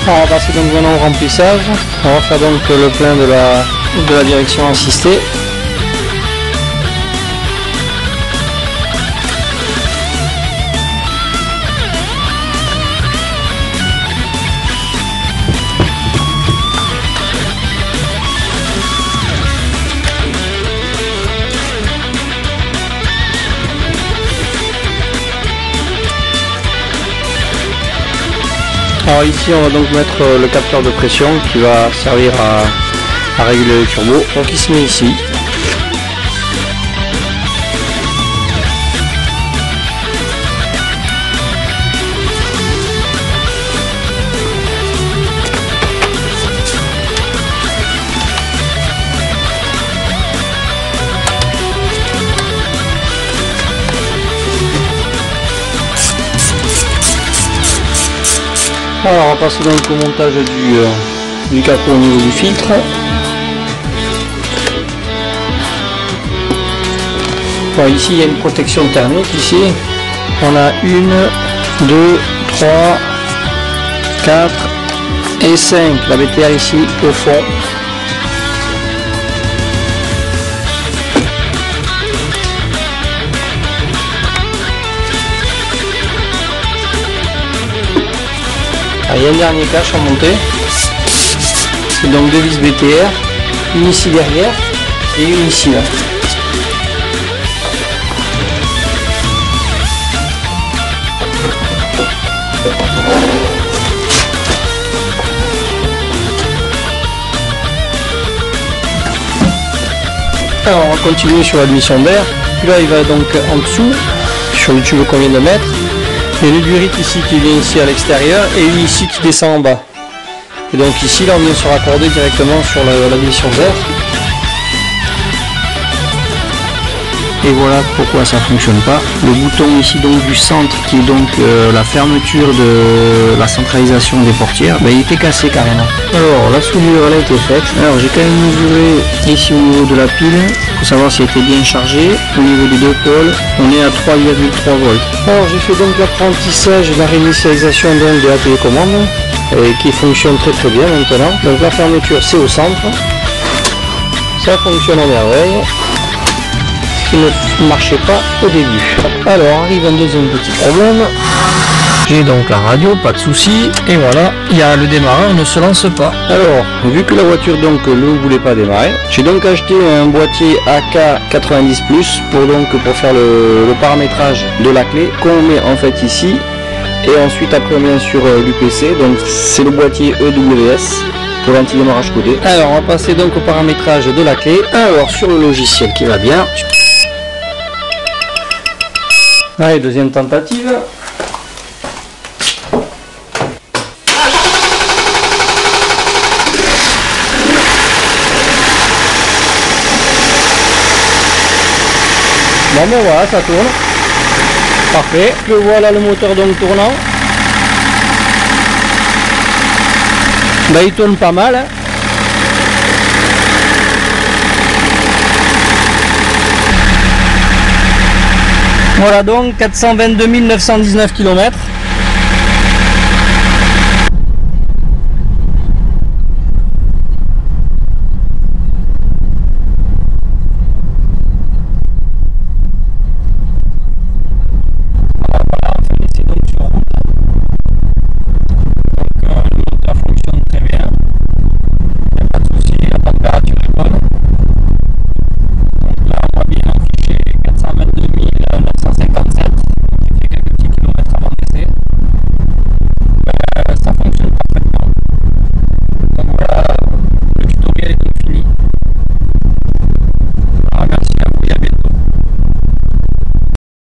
On va passer donc maintenant au remplissage. On va faire donc le plein de la direction assistée. Alors ici on va donc mettre le capteur de pression qui va servir à réguler le turbo. Donc il se met ici. Alors on va passer donc au montage du capot au niveau du filtre. Bon, ici il y a une protection thermique ici. On a 1, 2, 3, 4 et 5. La BTR ici au fond. Il y a un dernier cache à monter. C'est donc 2 vis BTR, une ici derrière et une ici là. Alors on va continuer sur l'admission d'air. Puis là il va donc en dessous, sur le tube qu'on vient de mettre. Il y a une durite ici qui vient ici à l'extérieur et une ici qui descend en bas. Et donc ici là on vient se raccorder directement sur l'admission d'air. et voilà pourquoi ça fonctionne pas. Le bouton ici donc du centre qui est donc la fermeture de la centralisation des portières, il était cassé carrément. Alors la soudure elle a été faite. Alors j'ai quand même mesuré ici au niveau de la pile pour savoir si elle était bien chargée. Au niveau des deux pôles, on est à 3,3 volts. Alors j'ai fait donc l'apprentissage et la réinitialisation donc de la télécommande qui fonctionne très bien maintenant. Donc la fermeture c'est au centre. Ça fonctionne à merveille, ce qui ne marchait pas au début. Alors arrive un deuxième petit problème. J'ai donc la radio, pas de souci, et voilà, il y a le démarreur ne se lance pas. Alors, vu que la voiture donc ne voulait pas démarrer, j'ai donc acheté un boîtier AK90 Plus pour faire le paramétrage de la clé qu'on met en fait ici, et ensuite après on met sur l'UPC, donc c'est le boîtier EWS. Pour l'anti-démarrage codé. Alors on va passer donc au paramétrage de la clé. Alors sur le logiciel qui va bien. Allez, deuxième tentative. Bon ben voilà, ça tourne. Parfait. Que voilà le moteur donc tournant. Il tourne pas mal. Hein. Voilà donc 422 919 km.